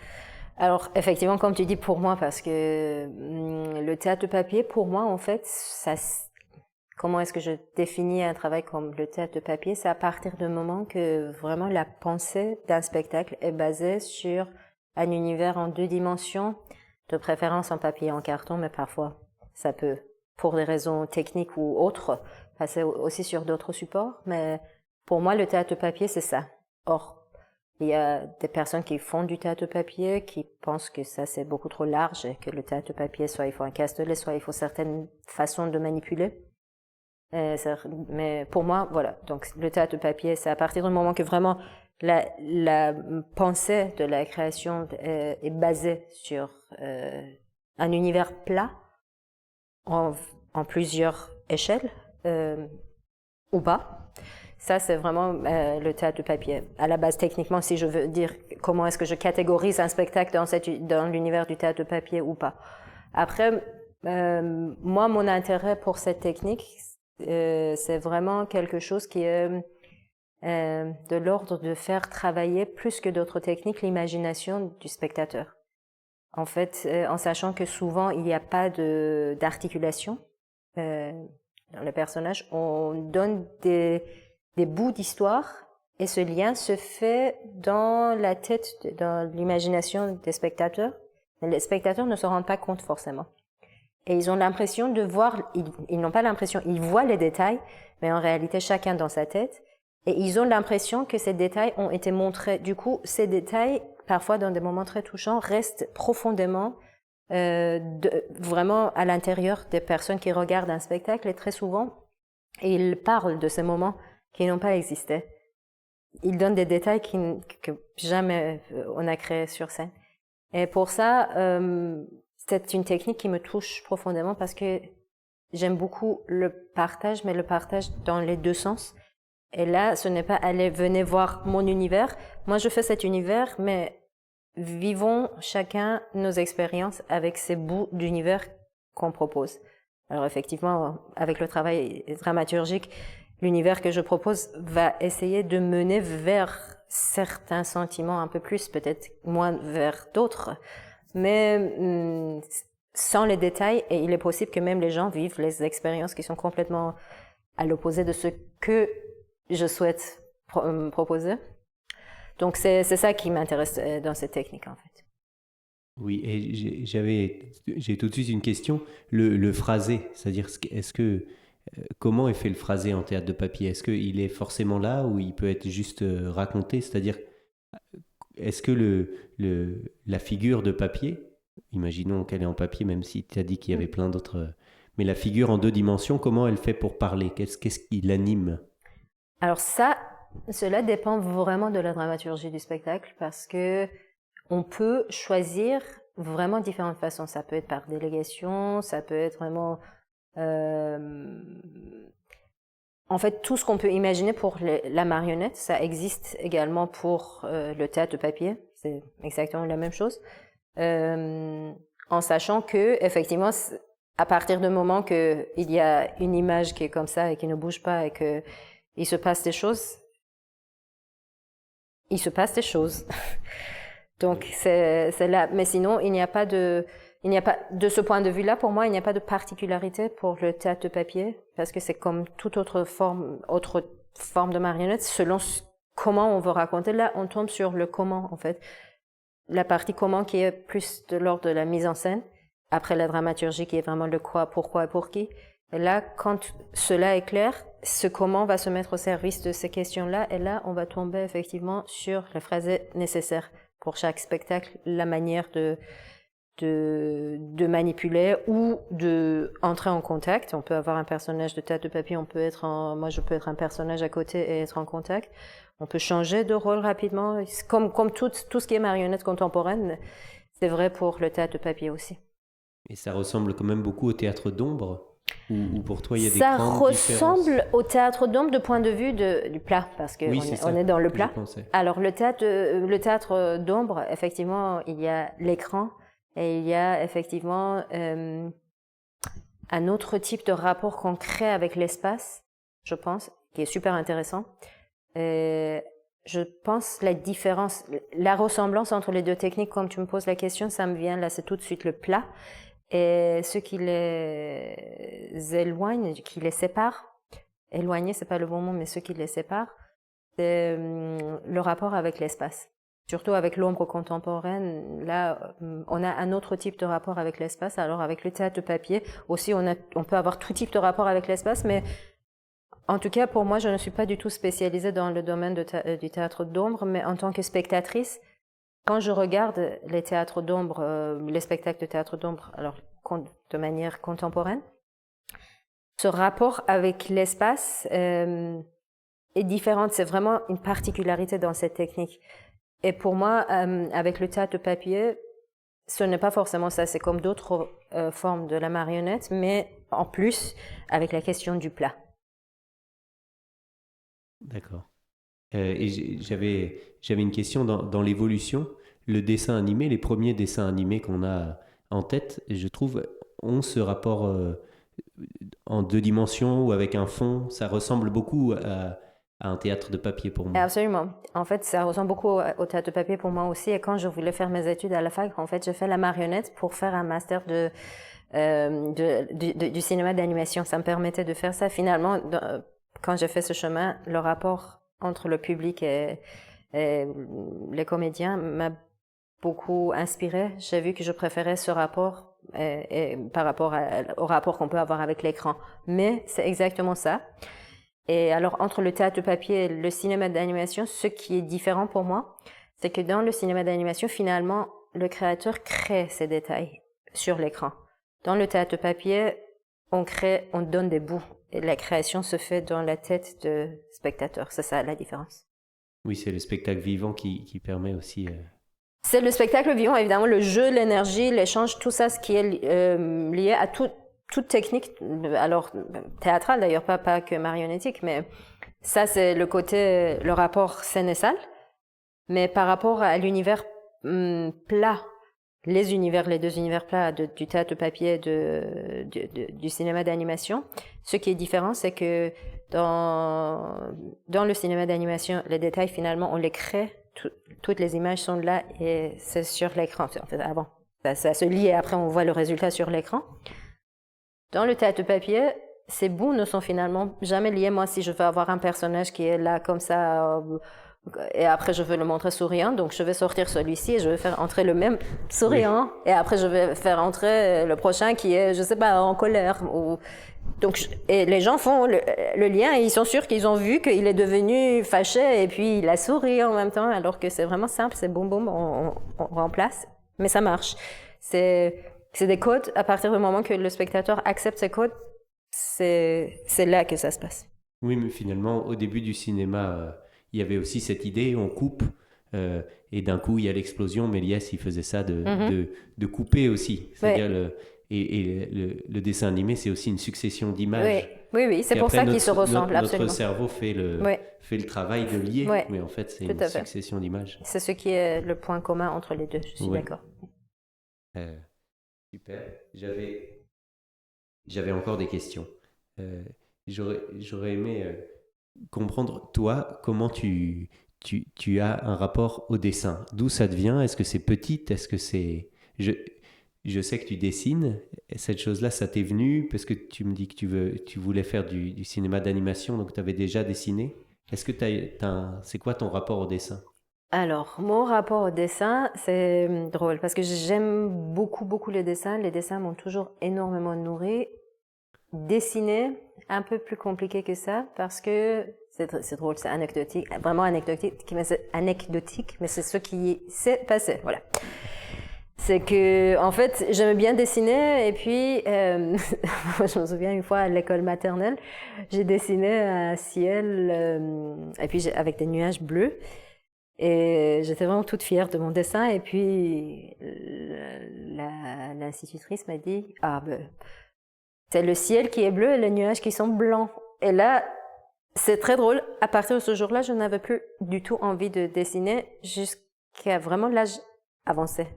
Alors, effectivement, comme tu dis, pour moi, parce que le théâtre de papier, pour moi, en fait, comment est-ce que je définis un travail comme le théâtre de papier? C'est à partir du moment que vraiment la pensée d'un spectacle est basée sur un univers en 2 dimensions, de préférence en papier et en carton, mais parfois, ça peut, pour des raisons techniques ou autres, passer aussi sur d'autres supports, mais pour moi, le théâtre de papier, c'est ça. Or, il y a des personnes qui font du théâtre de papier, qui pensent que ça, c'est beaucoup trop large et que le théâtre de papier, soit il faut un castelet, soit il faut certaines façons de manipuler. Mais pour moi, voilà. Donc, le théâtre de papier, c'est à partir du moment que vraiment la pensée de la création est basée sur un univers plat en plusieurs échelles ou pas. Ça, c'est vraiment le théâtre de papier. À la base, techniquement, si je veux dire comment est-ce que je catégorise un spectacle dans l'univers du théâtre de papier ou pas. Après, moi, mon intérêt pour cette technique, c'est vraiment quelque chose qui est de l'ordre de faire travailler plus que d'autres techniques l'imagination du spectateur. En fait, en sachant que souvent, il n'y a pas d'articulation dans le personnage, on donne des bouts d'histoire et ce lien se fait dans la tête, dans l'imagination des spectateurs. Mais les spectateurs ne se rendent pas compte forcément. Et ils ont l'impression de voir, ils n'ont pas l'impression, ils voient les détails, mais en réalité chacun dans sa tête. Et ils ont l'impression que ces détails ont été montrés. Du coup, ces détails, parfois dans des moments très touchants, restent profondément vraiment à l'intérieur des personnes qui regardent un spectacle. Et très souvent, ils parlent de ces moments qui n'ont pas existé. Ils donnent des détails que jamais on a créés sur scène. Et pour ça, c'est une technique qui me touche profondément parce que j'aime beaucoup le partage, mais le partage dans les deux sens. Et là, ce n'est pas allez, venez voir mon univers. Moi, je fais cet univers, mais vivons chacun nos expériences avec ces bouts d'univers qu'on propose. Alors effectivement, avec le travail dramaturgique, l'univers que je propose va essayer de mener vers certains sentiments un peu plus, peut-être moins vers d'autres, mais sans les détails, et il est possible que même les gens vivent les expériences qui sont complètement à l'opposé de ce que je souhaite proposer. Donc c'est ça qui m'intéresse dans cette technique en fait. Oui, et j'ai tout de suite une question. Le phrasé, c'est-à-dire, comment est fait le phrasé en théâtre de papier? Est-ce qu'il est forcément là ou il peut être juste raconté? C'est-à-dire, est-ce que la figure de papier, imaginons qu'elle est en papier, même si tu as dit qu'il y avait plein d'autres... Mais la figure en deux dimensions, comment elle fait pour parler? Qu'est-ce qui l'anime? Alors cela dépend vraiment de la dramaturgie du spectacle parce que on peut choisir vraiment différentes façons. Ça peut être par délégation, ça peut être vraiment... En fait, tout ce qu'on peut imaginer pour la marionnette, ça existe également pour le théâtre de papier. C'est exactement la même chose. En sachant que, effectivement, à partir du moment qu'il y a une image qui est comme ça et qui ne bouge pas et qu'il se passe des choses, il se passe des choses. Donc, c'est là. Mais sinon, il n'y a pas de ce point de vue-là, pour moi, il n'y a pas de particularité pour le théâtre de papier, parce que c'est comme toute autre forme de marionnette, selon comment on veut raconter. Là, on tombe sur le comment, en fait. La partie comment qui est plus de l'ordre de la mise en scène, après la dramaturgie qui est vraiment le quoi, pourquoi et pour qui. Et là, quand cela est clair, ce comment va se mettre au service de ces questions-là, et là, on va tomber effectivement sur les phrases nécessaires pour chaque spectacle, la manière de manipuler ou de entrer en contact. On peut avoir un personnage de théâtre de papier, moi je peux être un personnage à côté et être en contact. On peut changer de rôle rapidement, comme tout ce qui est marionnette contemporaine, c'est vrai pour le théâtre de papier aussi. Et ça ressemble quand même beaucoup au théâtre d'ombre? Ou pour toi, il y a des Ça grandes différences? ressemble au théâtre d'ombre de point de vue du plat, parce qu'on Oui, on est dans le plat. je pensais. Alors le théâtre d'ombre, effectivement, il y a l'écran et il y a effectivement un autre type de rapport qu'on crée avec l'espace, je pense, qui est super intéressant. Je pense la ressemblance entre les deux techniques, comme tu me poses la question, ça me vient là, c'est tout de suite le plat. Et ce qui les éloigne, qui les sépare, éloigner c'est pas le bon mot, mais ce qui les sépare, c'est le rapport avec l'espace. Surtout avec l'ombre contemporaine, là, on a un autre type de rapport avec l'espace. Alors avec le théâtre de papier, aussi on peut avoir tout type de rapport avec l'espace, mais en tout cas pour moi, je ne suis pas du tout spécialisée dans le domaine du théâtre d'ombre, mais en tant que spectatrice, quand je regarde les théâtres d'ombre, les spectacles de théâtre d'ombre, alors de manière contemporaine, ce rapport avec l'espace est différent. C'est vraiment une particularité dans cette technique. Et pour moi, avec le théâtre de papier, ce n'est pas forcément ça. C'est comme d'autres formes de la marionnette, mais en plus avec la question du plat. D'accord. Et j'avais une question dans l'évolution. Le dessin animé, les premiers dessins animés qu'on a en tête, je trouve, ont ce rapport en 2 dimensions ou avec un fond. Ça ressemble beaucoup à un théâtre de papier pour moi. Absolument. En fait, ça ressemble beaucoup au théâtre de papier pour moi aussi. Et quand je voulais faire mes études à la fac, en fait, j'ai fait la marionnette pour faire un master du cinéma d'animation. Ça me permettait de faire ça. Finalement, quand j'ai fait ce chemin, le rapport entre le public et les comédiens m'a beaucoup inspiré. J'ai vu que je préférais ce rapport par rapport au rapport qu'on peut avoir avec l'écran. Mais c'est exactement ça. Et alors, entre le théâtre de papier et le cinéma d'animation, ce qui est différent pour moi, c'est que dans le cinéma d'animation, finalement, le créateur crée ces détails sur l'écran. Dans le théâtre de papier, on donne des bouts. Et la création se fait dans la tête de spectateur. C'est ça la différence. Oui, c'est le spectacle vivant qui permet aussi. C'est le spectacle vivant, évidemment, le jeu, l'énergie, l'échange, tout ça, ce qui est lié à toute technique, alors théâtrale d'ailleurs, pas que marionnettique, mais ça c'est le rapport scène et salle. Mais par rapport à l'univers plat, les deux univers plats du théâtre de papier, du cinéma d'animation, ce qui est différent, c'est que dans le cinéma d'animation, les détails finalement on les crée, toutes les images sont là et c'est sur l'écran. En fait, avant, ça se lie et après on voit le résultat sur l'écran. Dans le théâtre de papier, ces bouts ne sont finalement jamais liés. Moi, si je veux avoir un personnage qui est là comme ça, et après je veux le montrer souriant, donc je vais sortir celui-ci et je vais faire entrer le même souriant, oui. Et après je vais faire entrer le prochain qui est, je sais pas, en colère. Et les gens font le lien et ils sont sûrs qu'ils ont vu qu'il est devenu fâché et puis il a souri en même temps, alors que c'est vraiment simple, c'est boum boum, on remplace, mais ça marche. C'est des codes, à partir du moment que le spectateur accepte ces codes, c'est là que ça se passe. Oui, mais finalement, au début du cinéma, il y avait aussi cette idée, on coupe, et d'un coup, il y a l'explosion. Méliès, il faisait ça de couper aussi. C'est-à-dire, le dessin animé, c'est aussi une succession d'images. Oui, c'est pour ça qu'ils se ressemblent, absolument. Notre cerveau fait le travail de lier, mais en fait, c'est une succession d'images. C'est ce qui est le point commun entre les deux, je suis d'accord. Super. J'avais encore des questions. J'aurais aimé comprendre, toi, comment tu as un rapport au dessin. D'où ça te vient? Est-ce que c'est petit? Est-ce que c'est... Je sais que tu dessines. Cette chose-là, ça t'est venu parce que tu me dis que tu voulais faire du cinéma d'animation, donc tu avais déjà dessiné. Est-ce que c'est quoi ton rapport au dessin? Alors, mon rapport au dessin, c'est drôle parce que j'aime beaucoup, beaucoup les dessins. Les dessins m'ont toujours énormément nourri. Dessiner, un peu plus compliqué que ça parce que c'est drôle, c'est anecdotique, vraiment anecdotique, mais c'est ce qui s'est passé, voilà. C'est que, en fait, j'aimais bien dessiner et puis, je me souviens une fois à l'école maternelle, j'ai dessiné un ciel et puis avec des nuages bleus. Et j'étais vraiment toute fière de mon dessin. Et puis, l'institutrice m'a dit, c'est le ciel qui est bleu et les nuages qui sont blancs. Et là, c'est très drôle. À partir de ce jour-là, je n'avais plus du tout envie de dessiner jusqu'à vraiment l'âge avancé.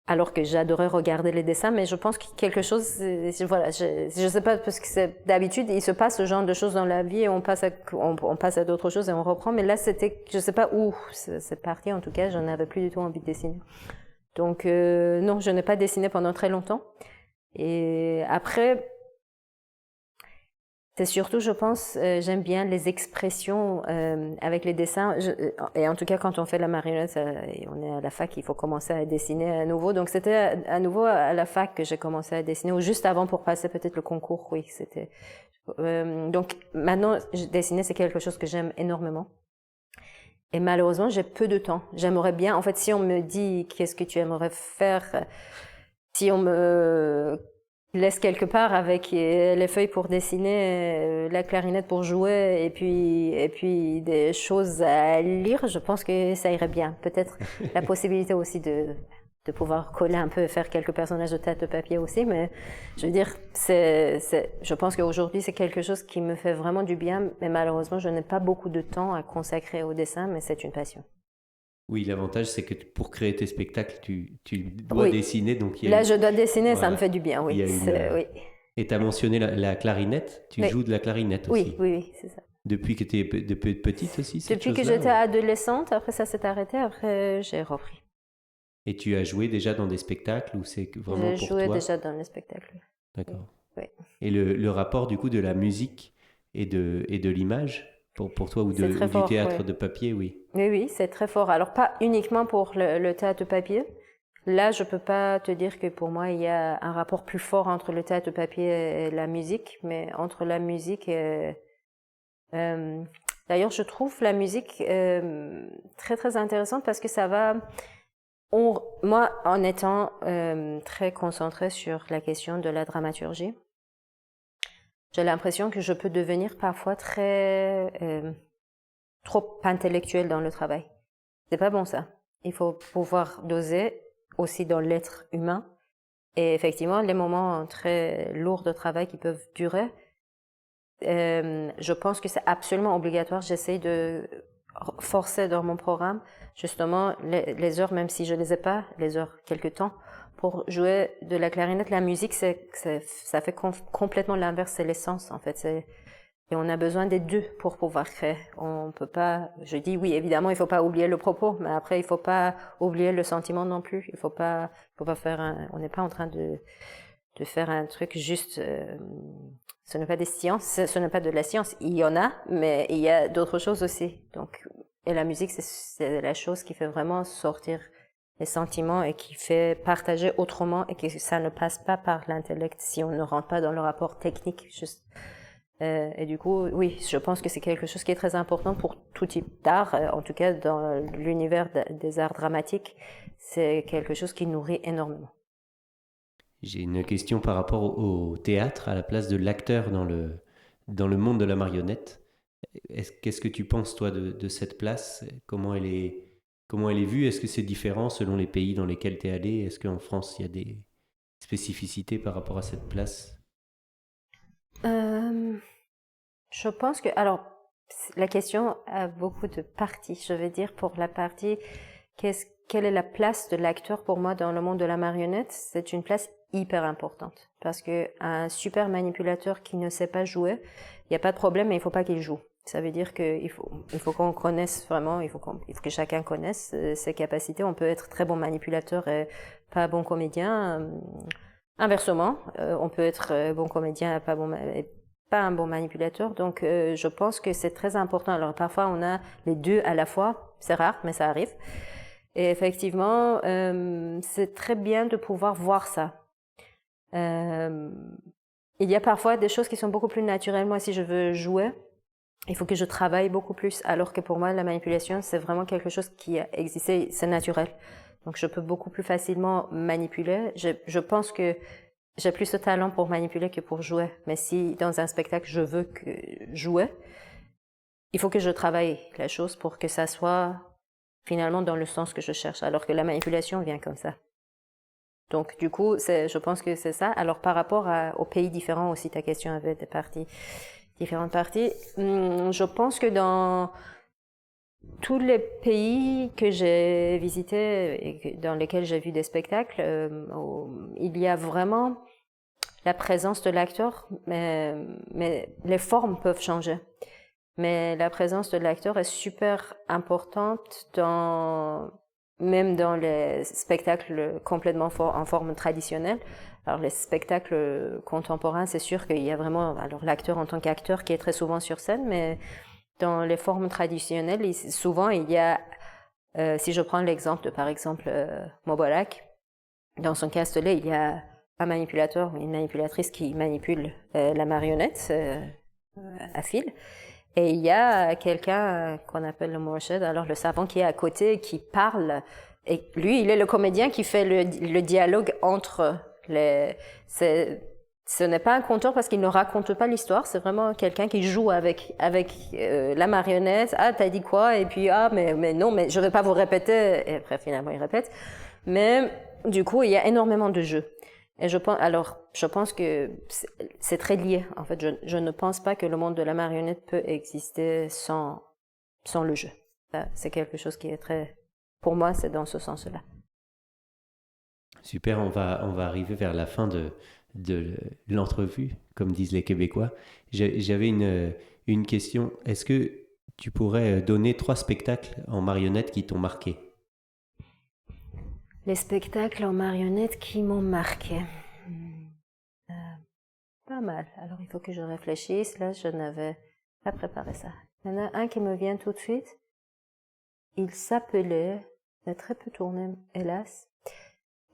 Alors que j'adorais regarder les dessins, mais je pense que quelque chose, voilà, je sais pas, parce que d'habitude, il se passe ce genre de choses dans la vie et on passe à d'autres choses et on reprend, mais là, je sais pas où c'est parti, en tout cas, je n'avais plus du tout envie de dessiner. Donc, non, je n'ai pas dessiné pendant très longtemps. Et après, c'est surtout, je pense, j'aime bien les expressions avec les dessins. Et en tout cas, quand on fait la marionnette, et on est à la fac, il faut commencer à dessiner à nouveau. Donc, c'était à nouveau à la fac que j'ai commencé à dessiner, ou juste avant pour passer peut-être le concours, oui. C'était. Donc, maintenant, dessiner, c'est quelque chose que j'aime énormément. Et malheureusement, j'ai peu de temps. J'aimerais bien, en fait, si on me dit qu'est-ce que tu aimerais faire, si on me laisse quelque part avec les feuilles pour dessiner, la clarinette pour jouer et puis des choses à lire, je pense que ça irait bien. Peut-être la possibilité aussi de pouvoir coller un peu et faire quelques personnages de tête de papier aussi, mais je veux dire, je pense qu'aujourd'hui c'est quelque chose qui me fait vraiment du bien, mais malheureusement je n'ai pas beaucoup de temps à consacrer au dessin, mais c'est une passion. Oui, l'avantage, c'est que pour créer tes spectacles, tu dois dessiner. Donc Là, je dois dessiner, ça me voilà, fait du bien, oui. il y a oui. Et tu as mentionné la clarinette. Tu joues de la clarinette aussi. Oui, c'est ça. Depuis que tu es petite aussi, depuis que j'étais adolescente, après ça s'est arrêté, après j'ai repris. Et tu as joué déjà dans des spectacles ou c'est vraiment pour toi? J'ai joué déjà dans des spectacles. D'accord. Oui. Et le rapport du coup de la musique et de l'image pour toi ou du théâtre de papier, oui. Oui, c'est très fort. Alors pas uniquement pour le théâtre de papier. Là, je peux pas te dire que pour moi il y a un rapport plus fort entre le théâtre de papier et la musique, mais entre la musique et d'ailleurs, je trouve la musique très très intéressante parce que ça va. Moi, en étant très concentrée sur la question de la dramaturgie, j'ai l'impression que je peux devenir parfois trop intellectuelle dans le travail. C'est pas bon ça. Il faut pouvoir doser aussi dans l'être humain. Et effectivement, les moments très lourds de travail qui peuvent durer, je pense que c'est absolument obligatoire. J'essaie de forcer dans mon programme justement les heures, même si je les ai pas, les heures quelque temps, pour jouer de la clarinette. La musique, ça fait complètement l'inverse, c'est l'essence en fait. Et on a besoin des deux pour pouvoir créer. On peut pas, je dis oui, évidemment, il faut pas oublier le propos, mais après, il faut pas oublier le sentiment non plus. Il faut pas faire on n'est pas en train de faire un truc juste, ce n'est pas des sciences, ce n'est pas de la science. Il y en a, mais il y a d'autres choses aussi. Donc, et la musique, c'est la chose qui fait vraiment sortir les sentiments et qui fait partager autrement et que ça ne passe pas par l'intellect si on ne rentre pas dans le rapport technique juste. Et du coup, oui, je pense que c'est quelque chose qui est très important pour tout type d'art, en tout cas dans l'univers des arts dramatiques, c'est quelque chose qui nourrit énormément. J'ai une question par rapport au théâtre, à la place de l'acteur dans le monde de la marionnette. Qu'est-ce que tu penses, toi, de cette place? Comment elle est vue? Est-ce que c'est différent selon les pays dans lesquels tu es allé? Est-ce qu'en France, il y a des spécificités par rapport à cette place? Je pense que, alors, la question a beaucoup de parties. Je vais dire pour la partie, quelle est la place de l'acteur pour moi dans le monde de la marionnette? C'est une place hyper importante. Parce que un super manipulateur qui ne sait pas jouer, il n'y a pas de problème, mais il ne faut pas qu'il joue. Ça veut dire qu'il faut qu'on connaisse vraiment, il faut que chacun connaisse ses capacités. On peut être très bon manipulateur et pas bon comédien. Inversement, on peut être bon comédien et pas un bon manipulateur. Donc, je pense que c'est très important. Alors, parfois, on a les deux à la fois. C'est rare, mais ça arrive. Et effectivement, c'est très bien de pouvoir voir ça. Il y a parfois des choses qui sont beaucoup plus naturelles. Moi, si je veux jouer, il faut que je travaille beaucoup plus. Alors que pour moi, la manipulation, c'est vraiment quelque chose qui a existé, c'est naturel. Donc, je peux beaucoup plus facilement manipuler. Je pense que j'ai plus de talent pour manipuler que pour jouer. Mais si dans un spectacle, je veux jouer, il faut que je travaille la chose pour que ça soit finalement dans le sens que je cherche. Alors que la manipulation vient comme ça. Donc, du coup, je pense que c'est ça. Alors, par rapport aux pays différents aussi, ta question avait différentes parties. Je pense que dans tous les pays que j'ai visités et dans lesquels j'ai vu des spectacles, il y a vraiment la présence de l'acteur, mais les formes peuvent changer. Mais la présence de l'acteur est super importante même dans les spectacles complètement en forme traditionnelle. Alors les spectacles contemporains, c'est sûr qu'il y a vraiment l'acteur en tant qu'acteur qui est très souvent sur scène, mais dans les formes traditionnelles, souvent il y a, si je prends l'exemple de par exemple Mobolak, dans son castelet, il y a un manipulateur ou une manipulatrice qui manipule la marionnette à fil. Et il y a quelqu'un qu'on appelle le Morshed, alors le savant qui est à côté, qui parle. Et lui, il est le comédien qui fait le dialogue entre ce n'est pas un conteur parce qu'il ne raconte pas l'histoire, c'est vraiment quelqu'un qui joue avec la marionnette. Ah, t'as dit quoi? Et puis, ah, mais non, mais je ne vais pas vous répéter. Et après, finalement, il répète. Mais du coup, il y a énormément de jeux. Et je pense que c'est très lié. En fait, je ne pense pas que le monde de la marionnette peut exister sans le jeu. Ça, c'est quelque chose qui est très... Pour moi, c'est dans ce sens-là. Super, on va arriver vers la fin de l'entrevue, comme disent les Québécois. J'avais une question. Est-ce que tu pourrais donner 3 spectacles en marionnette qui t'ont marqué? Les spectacles en marionnette qui m'ont marqué. Pas mal. Alors, il faut que je réfléchisse. Là, je n'avais pas préparé ça. Il y en a un qui me vient tout de suite. Il s'appelait, il a très peu tourné, hélas.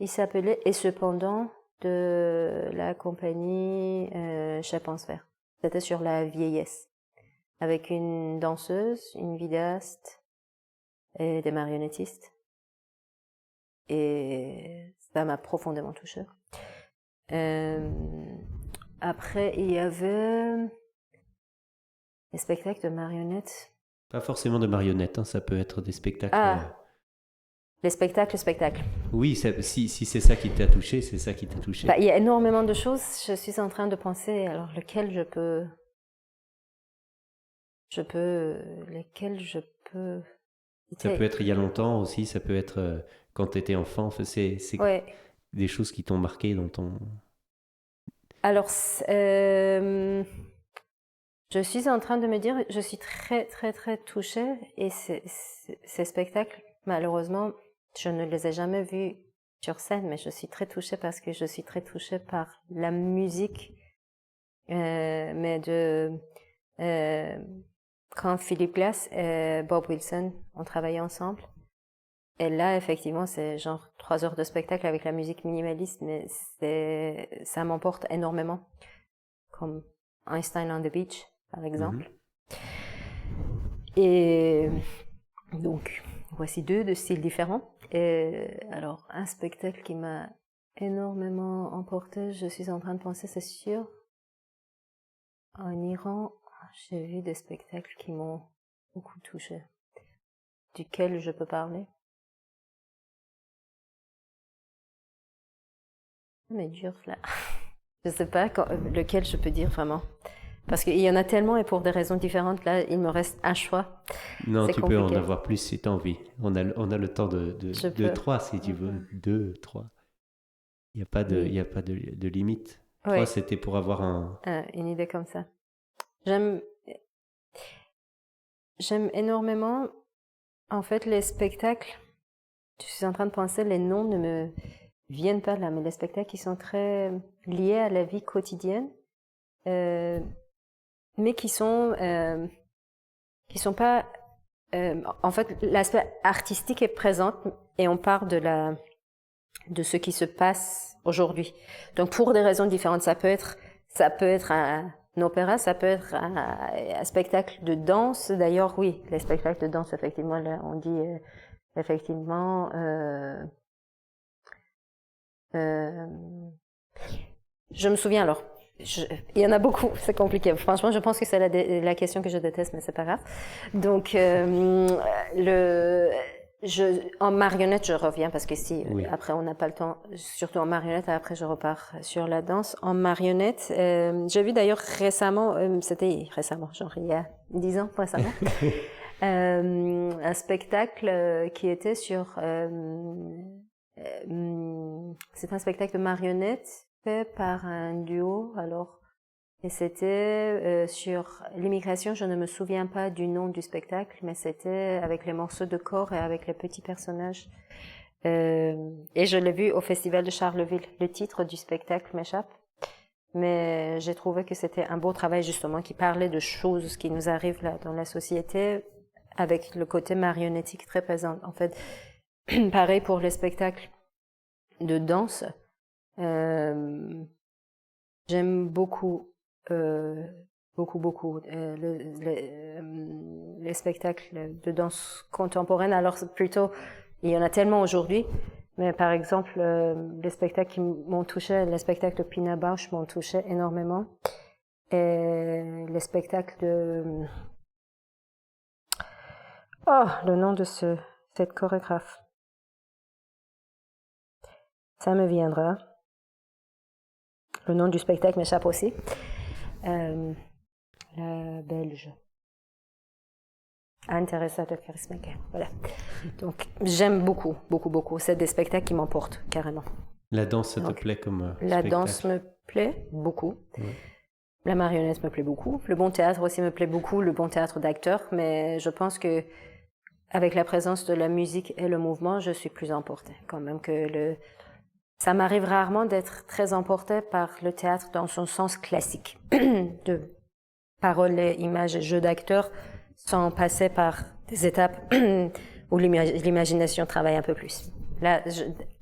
Il s'appelait Et cependant de la compagnie Chapensphère. C'était sur la vieillesse. Avec une danseuse, une vidéaste et des marionnettistes. Et ça m'a profondément touchée. Après, il y avait les spectacles de marionnettes. Pas forcément de marionnettes, hein, ça peut être des spectacles. Les spectacles. Oui, si c'est ça qui t'a touché, c'est ça qui t'a touché. Il y a énormément de choses. Je suis en train de penser, alors lesquelles je peux. Ça peut être il y a longtemps aussi, ça peut être quand tu étais enfant. C'est ouais. Des choses qui t'ont marqué dans ton... Alors, je suis en train de me dire, je suis très, très, très touchée. Et ces spectacles, malheureusement, je ne les ai jamais vus sur scène, mais je suis très touchée parce que je suis très touchée par la musique, mais quand Philip Glass et Bob Wilson ont travaillé ensemble. Et là, effectivement, c'est genre 3 heures de spectacle avec la musique minimaliste, mais ça m'emporte énormément. Comme Einstein on the Beach, par exemple. Et donc, voici 2 de styles différents. Et alors, un spectacle qui m'a énormément emporté, je suis en train de penser, c'est sûr. En Iran, j'ai vu des spectacles qui m'ont beaucoup touchée. Duquel je peux parler? Mais dur, là. Je sais pas lequel je peux dire vraiment. Parce qu'il y en a tellement et pour des raisons différentes, là, il me reste un choix. Non, tu peux en avoir plus si tu as envie. On a le temps de 3 si tu veux. 2, 3. Il n'y a pas de limite. 3, c'était pour avoir une idée comme ça. J'aime énormément, en fait, les spectacles. Je suis en train de penser, les noms ne me viennent pas là, mais les spectacles qui sont très liés à la vie quotidienne, mais qui sont pas... en fait, l'aspect artistique est présent et on part de ce qui se passe aujourd'hui. Donc, pour des raisons différentes, ça peut être un opéra, ça peut être un spectacle de danse. D'ailleurs, oui, les spectacles de danse, effectivement, là, on dit effectivement... je me souviens alors. Il y en a beaucoup, c'est compliqué. Franchement, je pense que c'est la question que je déteste, mais c'est pas grave. Donc, en marionnette, je reviens parce que après on n'a pas le temps, surtout en marionnette, après je repars sur la danse. En marionnette, j'ai vu d'ailleurs récemment, c'était récemment, genre il y a 10 ans récemment, un spectacle qui était sur... c'est un spectacle de marionnettes fait par un duo, et c'était sur l'immigration. Je ne me souviens pas du nom du spectacle, mais c'était avec les morceaux de corps et avec les petits personnages. Et je l'ai vu au Festival de Charleville. Le titre du spectacle m'échappe, mais j'ai trouvé que c'était un beau travail justement qui parlait de choses qui nous arrivent là dans la société, avec le côté marionnettique très présent. En fait, pareil pour les spectacles de danse. J'aime beaucoup les spectacles de danse contemporaine. Alors plutôt, il y en a tellement aujourd'hui, Mais par exemple, les spectacles qui m'ont touché, les spectacles de Pina Bausch m'ont touché énormément. Et les spectacles de... Oh, le nom de cette chorégraphe. Ça me viendra. Le nom du spectacle m'échappe aussi. La Belge. Anne-Theresa de Kerismaker. Voilà. Donc, j'aime beaucoup, beaucoup, beaucoup. C'est des spectacles qui m'emportent, carrément. La danse, ça te plaît comme La spectacle? danse me plaît beaucoup. Ouais. La marionnette me plaît beaucoup. Le bon théâtre aussi me plaît beaucoup, le bon théâtre d'acteur. Mais je pense que avec la présence de la musique et le mouvement, je suis plus emportée. Quand même que ça m'arrive rarement d'être très emportée par le théâtre dans son sens classique. De paroles, images et jeux d'acteurs sans passer par des étapes où l'imagination travaille un peu plus. Là,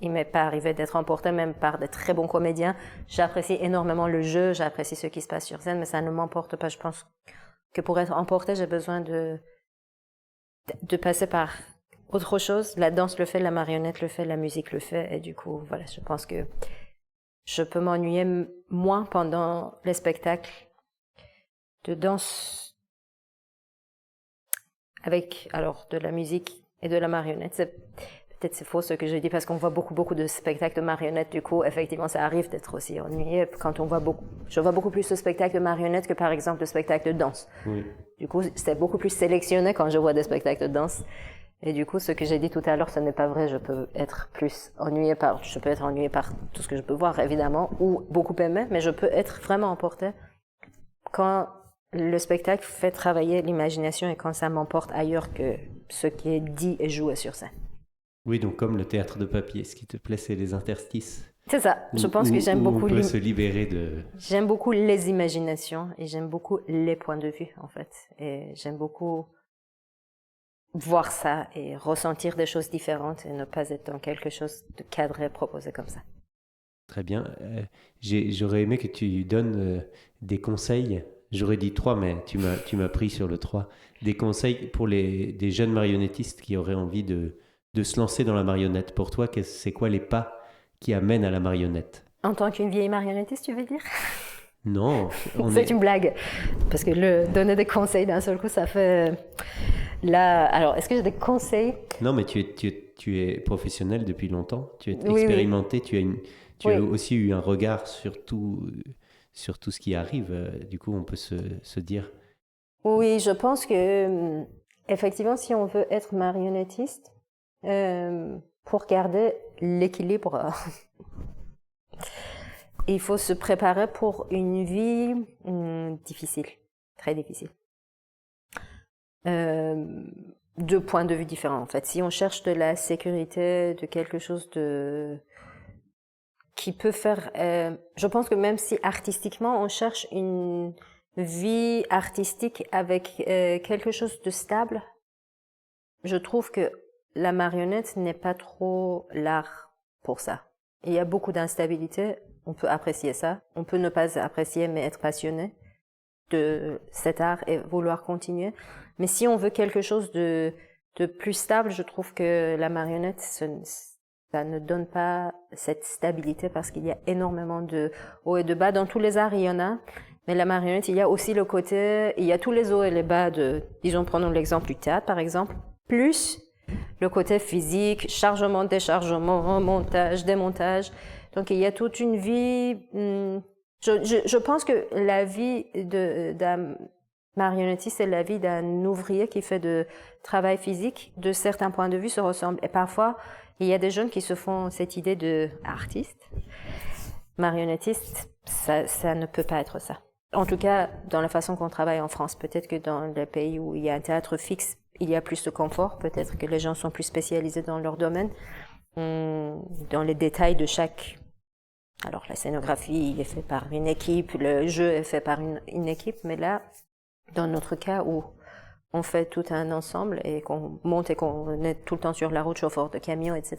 il m'est pas arrivé d'être emportée même par de très bons comédiens. J'apprécie énormément le jeu, j'apprécie ce qui se passe sur scène, mais ça ne m'emporte pas. Je pense que pour être emportée, j'ai besoin de passer par autre chose. La danse le fait, la marionnette le fait, la musique le fait, et du coup, voilà, je pense que je peux m'ennuyer moins pendant les spectacles de danse avec alors de la musique et de la marionnette. Peut-être c'est faux ce que je dis parce qu'on voit beaucoup de spectacles de marionnettes. Du coup, effectivement, ça arrive d'être aussi ennuyé quand on voit beaucoup. Je vois beaucoup plus de spectacles de marionnettes que par exemple de spectacles de danse. Oui. Du coup, c'est beaucoup plus sélectionné quand je vois des spectacles de danse. Et du coup, ce que j'ai dit tout à l'heure, ce n'est pas vrai. Je peux être ennuyé par tout ce que je peux voir, évidemment, ou beaucoup aimer, mais je peux être vraiment emportée quand le spectacle fait travailler l'imagination et quand ça m'emporte ailleurs que ce qui est dit et joué sur scène. Oui, donc comme le théâtre de papier, ce qui te plaît, c'est les interstices. C'est ça. Je pense que j'aime beaucoup. On peut se libérer de. J'aime beaucoup les imaginations et j'aime beaucoup les points de vue, en fait. Et j'aime beaucoup voir ça et ressentir des choses différentes et ne pas être dans quelque chose de cadré proposé comme ça. Très bien. J'aurais aimé que tu donnes des conseils. J'aurais dit 3, mais tu m'as pris sur le 3. Des conseils pour des jeunes marionnettistes qui auraient envie de se lancer dans la marionnette. Pour toi, c'est quoi les pas qui amènent à la marionnette? En tant qu'une vieille marionnettiste, tu veux dire? Non. C'est une blague. Parce que donner des conseils d'un seul coup, ça fait... Là, alors, est-ce que j'ai des conseils? Non, mais tu es professionnel depuis longtemps. Tu es Oui, expérimenté. Oui. Tu as aussi eu un regard sur tout ce qui arrive. Du coup, on peut se dire... Oui, je pense que, effectivement, si on veut être marionnettiste, pour garder l'équilibre, il faut se préparer pour une vie difficile, très difficile. De points de vue différents, en fait. Si on cherche de la sécurité, de quelque chose qui peut faire... je pense que même si artistiquement, on cherche une vie artistique avec quelque chose de stable, je trouve que la marionnette n'est pas trop l'art pour ça. Il y a beaucoup d'instabilité, on peut apprécier ça, on peut ne pas apprécier mais être passionné de cet art et vouloir continuer. Mais si on veut quelque chose de plus stable, je trouve que la marionnette, ça ne donne pas cette stabilité parce qu'il y a énormément de hauts et de bas. Dans tous les arts, il y en a. Mais la marionnette, il y a aussi le côté, il y a tous les hauts et les bas disons, prenons l'exemple du théâtre, par exemple, plus le côté physique, chargement, déchargement, montage, démontage. Donc, il y a toute une vie. Je pense que la vie d'un marionnettiste et la vie d'un ouvrier qui fait de travail physique, de certains points de vue, se ressemblent. Et parfois, il y a des jeunes qui se font cette idée de artiste. Marionnettiste, ça ne peut pas être ça. En tout cas, dans la façon qu'on travaille en France. Peut-être que dans les pays où il y a un théâtre fixe, il y a plus de confort. Peut-être que les gens sont plus spécialisés dans leur domaine, dans les détails de chaque... Alors, la scénographie est faite par une équipe, le jeu est fait par une équipe, mais là, dans notre cas où on fait tout un ensemble et qu'on monte et qu'on est tout le temps sur la route, chauffeur de camion, etc.,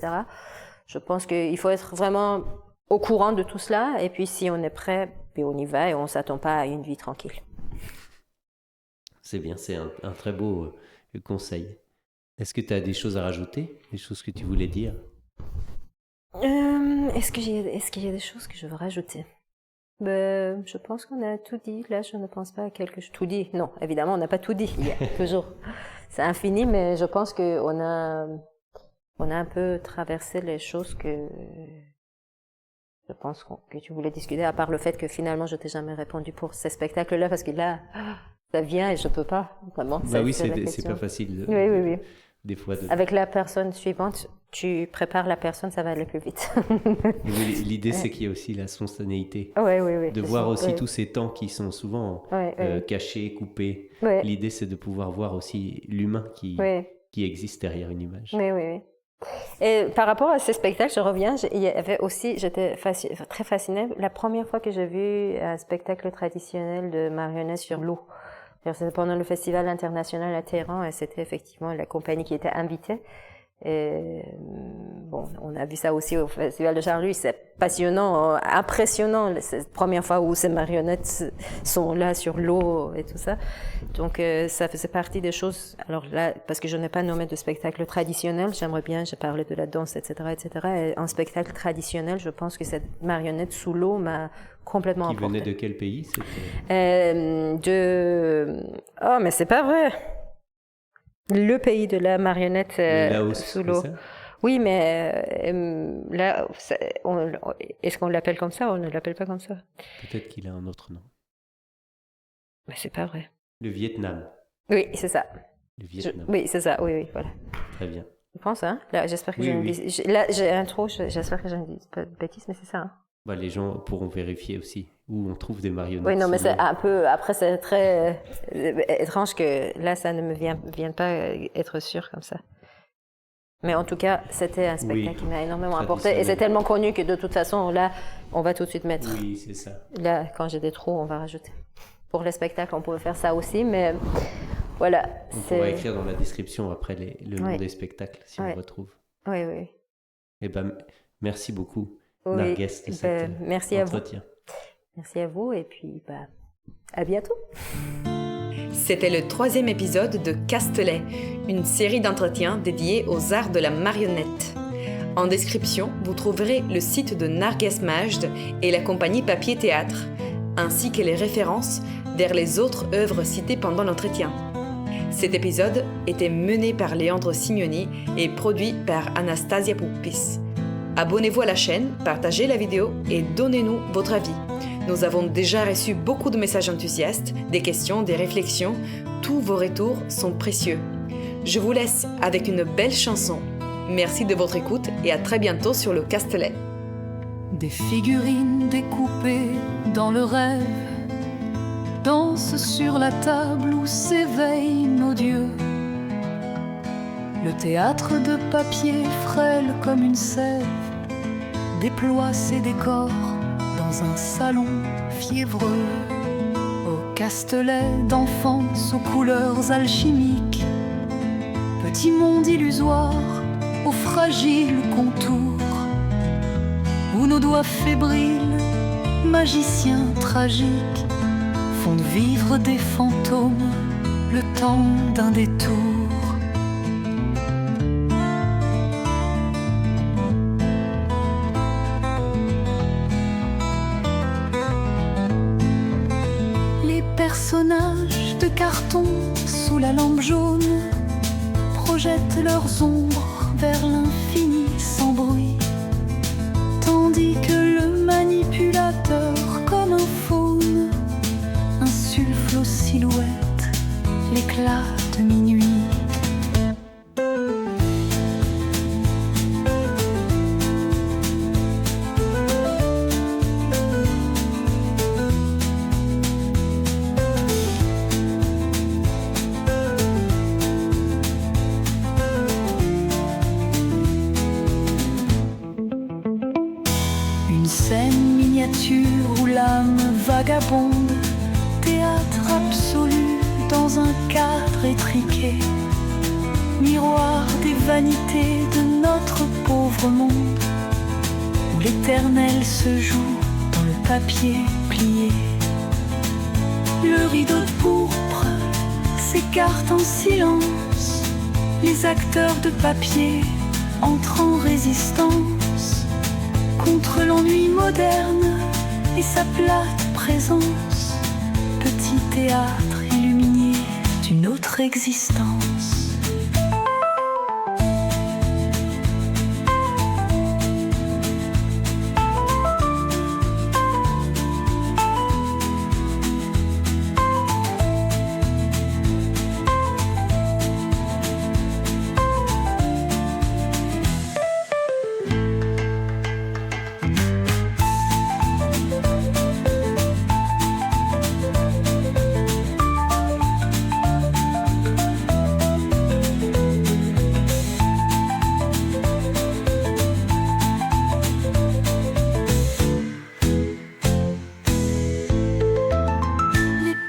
je pense qu'il faut être vraiment au courant de tout cela, et puis si on est prêt, puis on y va et on ne s'attend pas à une vie tranquille. C'est bien, c'est un très beau conseil. Est-ce que tu as des choses à rajouter, des choses que tu voulais dire? Est-ce qu'il y a des choses que je veux rajouter? Je pense qu'on a tout dit. Là, je ne pense pas à quelque chose. Tout dit? Non, évidemment, on n'a pas tout dit. Il y a toujours. C'est infini, mais je pense qu'on a un peu traversé les choses que je pense que tu voulais discuter, à part le fait que finalement, je t'ai jamais répondu pour ces spectacles-là, parce que là, ça vient et je peux pas, vraiment. Bah oui, c'est pas facile. Oui. Des fois. Avec la personne suivante, tu prépares la personne, ça va aller plus vite. L'idée, c'est qu'il y a aussi la spontanéité. Oui. De voir aussi tous ces temps qui sont souvent cachés, coupés. Ouais. L'idée, c'est de pouvoir voir aussi l'humain qui existe derrière une image. Oui. Et par rapport à ces spectacles, je reviens, il y avait aussi, j'étais très fascinée, la première fois que j'ai vu un spectacle traditionnel de marionnettes sur l'eau. C'était pendant le festival international à Téhéran et c'était effectivement la compagnie qui était invitée. Et on a vu ça aussi au festival de Charlus, c'est passionnant, impressionnant, c'est la première fois où ces marionnettes sont là sur l'eau et tout ça. Donc ça faisait partie des choses, alors là, parce que je n'ai pas nommé de spectacle traditionnel, j'aimerais bien, j'ai parlé de la danse, etc. Et en spectacle traditionnel, je pense que cette marionnette sous l'eau m'a complètement emportée. Qui venait de quel pays Oh, mais c'est pas vrai! Le pays de la marionnette sous l'eau. Oui, mais là, est-ce qu'on l'appelle comme ça ou on ne l'appelle pas comme ça? Peut-être qu'il a un autre nom. Mais c'est pas vrai. Le Vietnam. Oui, c'est ça. Le Vietnam. Oui, c'est ça. Oui, voilà. Très bien. Je pense, hein? Là, j'espère que là, j'ai un trou. J'espère que je ne dis pas de bêtises, mais c'est ça. Hein? Bah, les gens pourront vérifier aussi où on trouve des marionnettes. Oui, non, mais c'est un peu. Après, c'est très étrange que là, ça ne me vient pas être sûr comme ça. Mais en tout cas, c'était un spectacle qui m'a énormément apporté. Et c'est tellement connu que de toute façon, là, on va tout de suite mettre. Oui, c'est ça. Là, quand j'ai des trous, on va rajouter. Pour les spectacles, on pouvait faire ça aussi, mais voilà. On pourra écrire dans la description après le nom des spectacles, si on retrouve. Oui. Eh ben, merci beaucoup, Narges, de cet entretien. Merci à vous, et puis à bientôt. C'était le 3e épisode de Castelet, une série d'entretiens dédiés aux arts de la marionnette. En description, vous trouverez le site de Narges Majd et la compagnie Papier Théâtre, ainsi que les références vers les autres œuvres citées pendant l'entretien. Cet épisode était mené par Leandro Simeoni et produit par Anastasia Puppis. Abonnez-vous à la chaîne, partagez la vidéo et donnez-nous votre avis. Nous avons déjà reçu beaucoup de messages enthousiastes, des questions, des réflexions. Tous vos retours sont précieux. Je vous laisse avec une belle chanson. Merci de votre écoute et à très bientôt sur le Castelet. Des figurines découpées dans le rêve dansent sur la table où s'éveillent nos dieux. Le théâtre de papier frêle comme une sève déploie ses décors dans un salon fiévreux. Au Castelet d'enfance aux couleurs alchimiques, petit monde illusoire aux fragiles contours, où nos doigts fébriles, magiciens tragiques, font vivre des fantômes le temps d'un détour. Les personnages de carton sous la lampe jaune projettent leurs ombres vers l'infini sans bruit, tandis que le manipulateur, comme un faune, insuffle aux silhouettes l'éclat de minuit. Une scène miniature où l'âme vagabonde, théâtre absolu dans un cadre étriqué, miroir des vanités de notre pauvre monde, où l'éternel se joue dans le papier plié. Le rideau de pourpre s'écarte en silence, les acteurs de papier entrent en résistance. contre l'ennui moderne et sa plate présence. Petit théâtre illuminé d'une autre existence.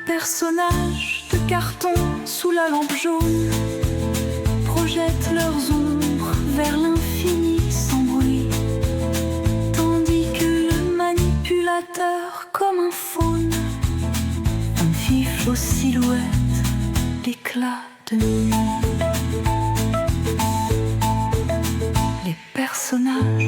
Personnages de carton sous la lampe jaune projettent leurs ombres vers l'infini sans bruit, tandis que le manipulateur, comme un faune, vif aux silhouettes l'éclat de nuit. Les personnages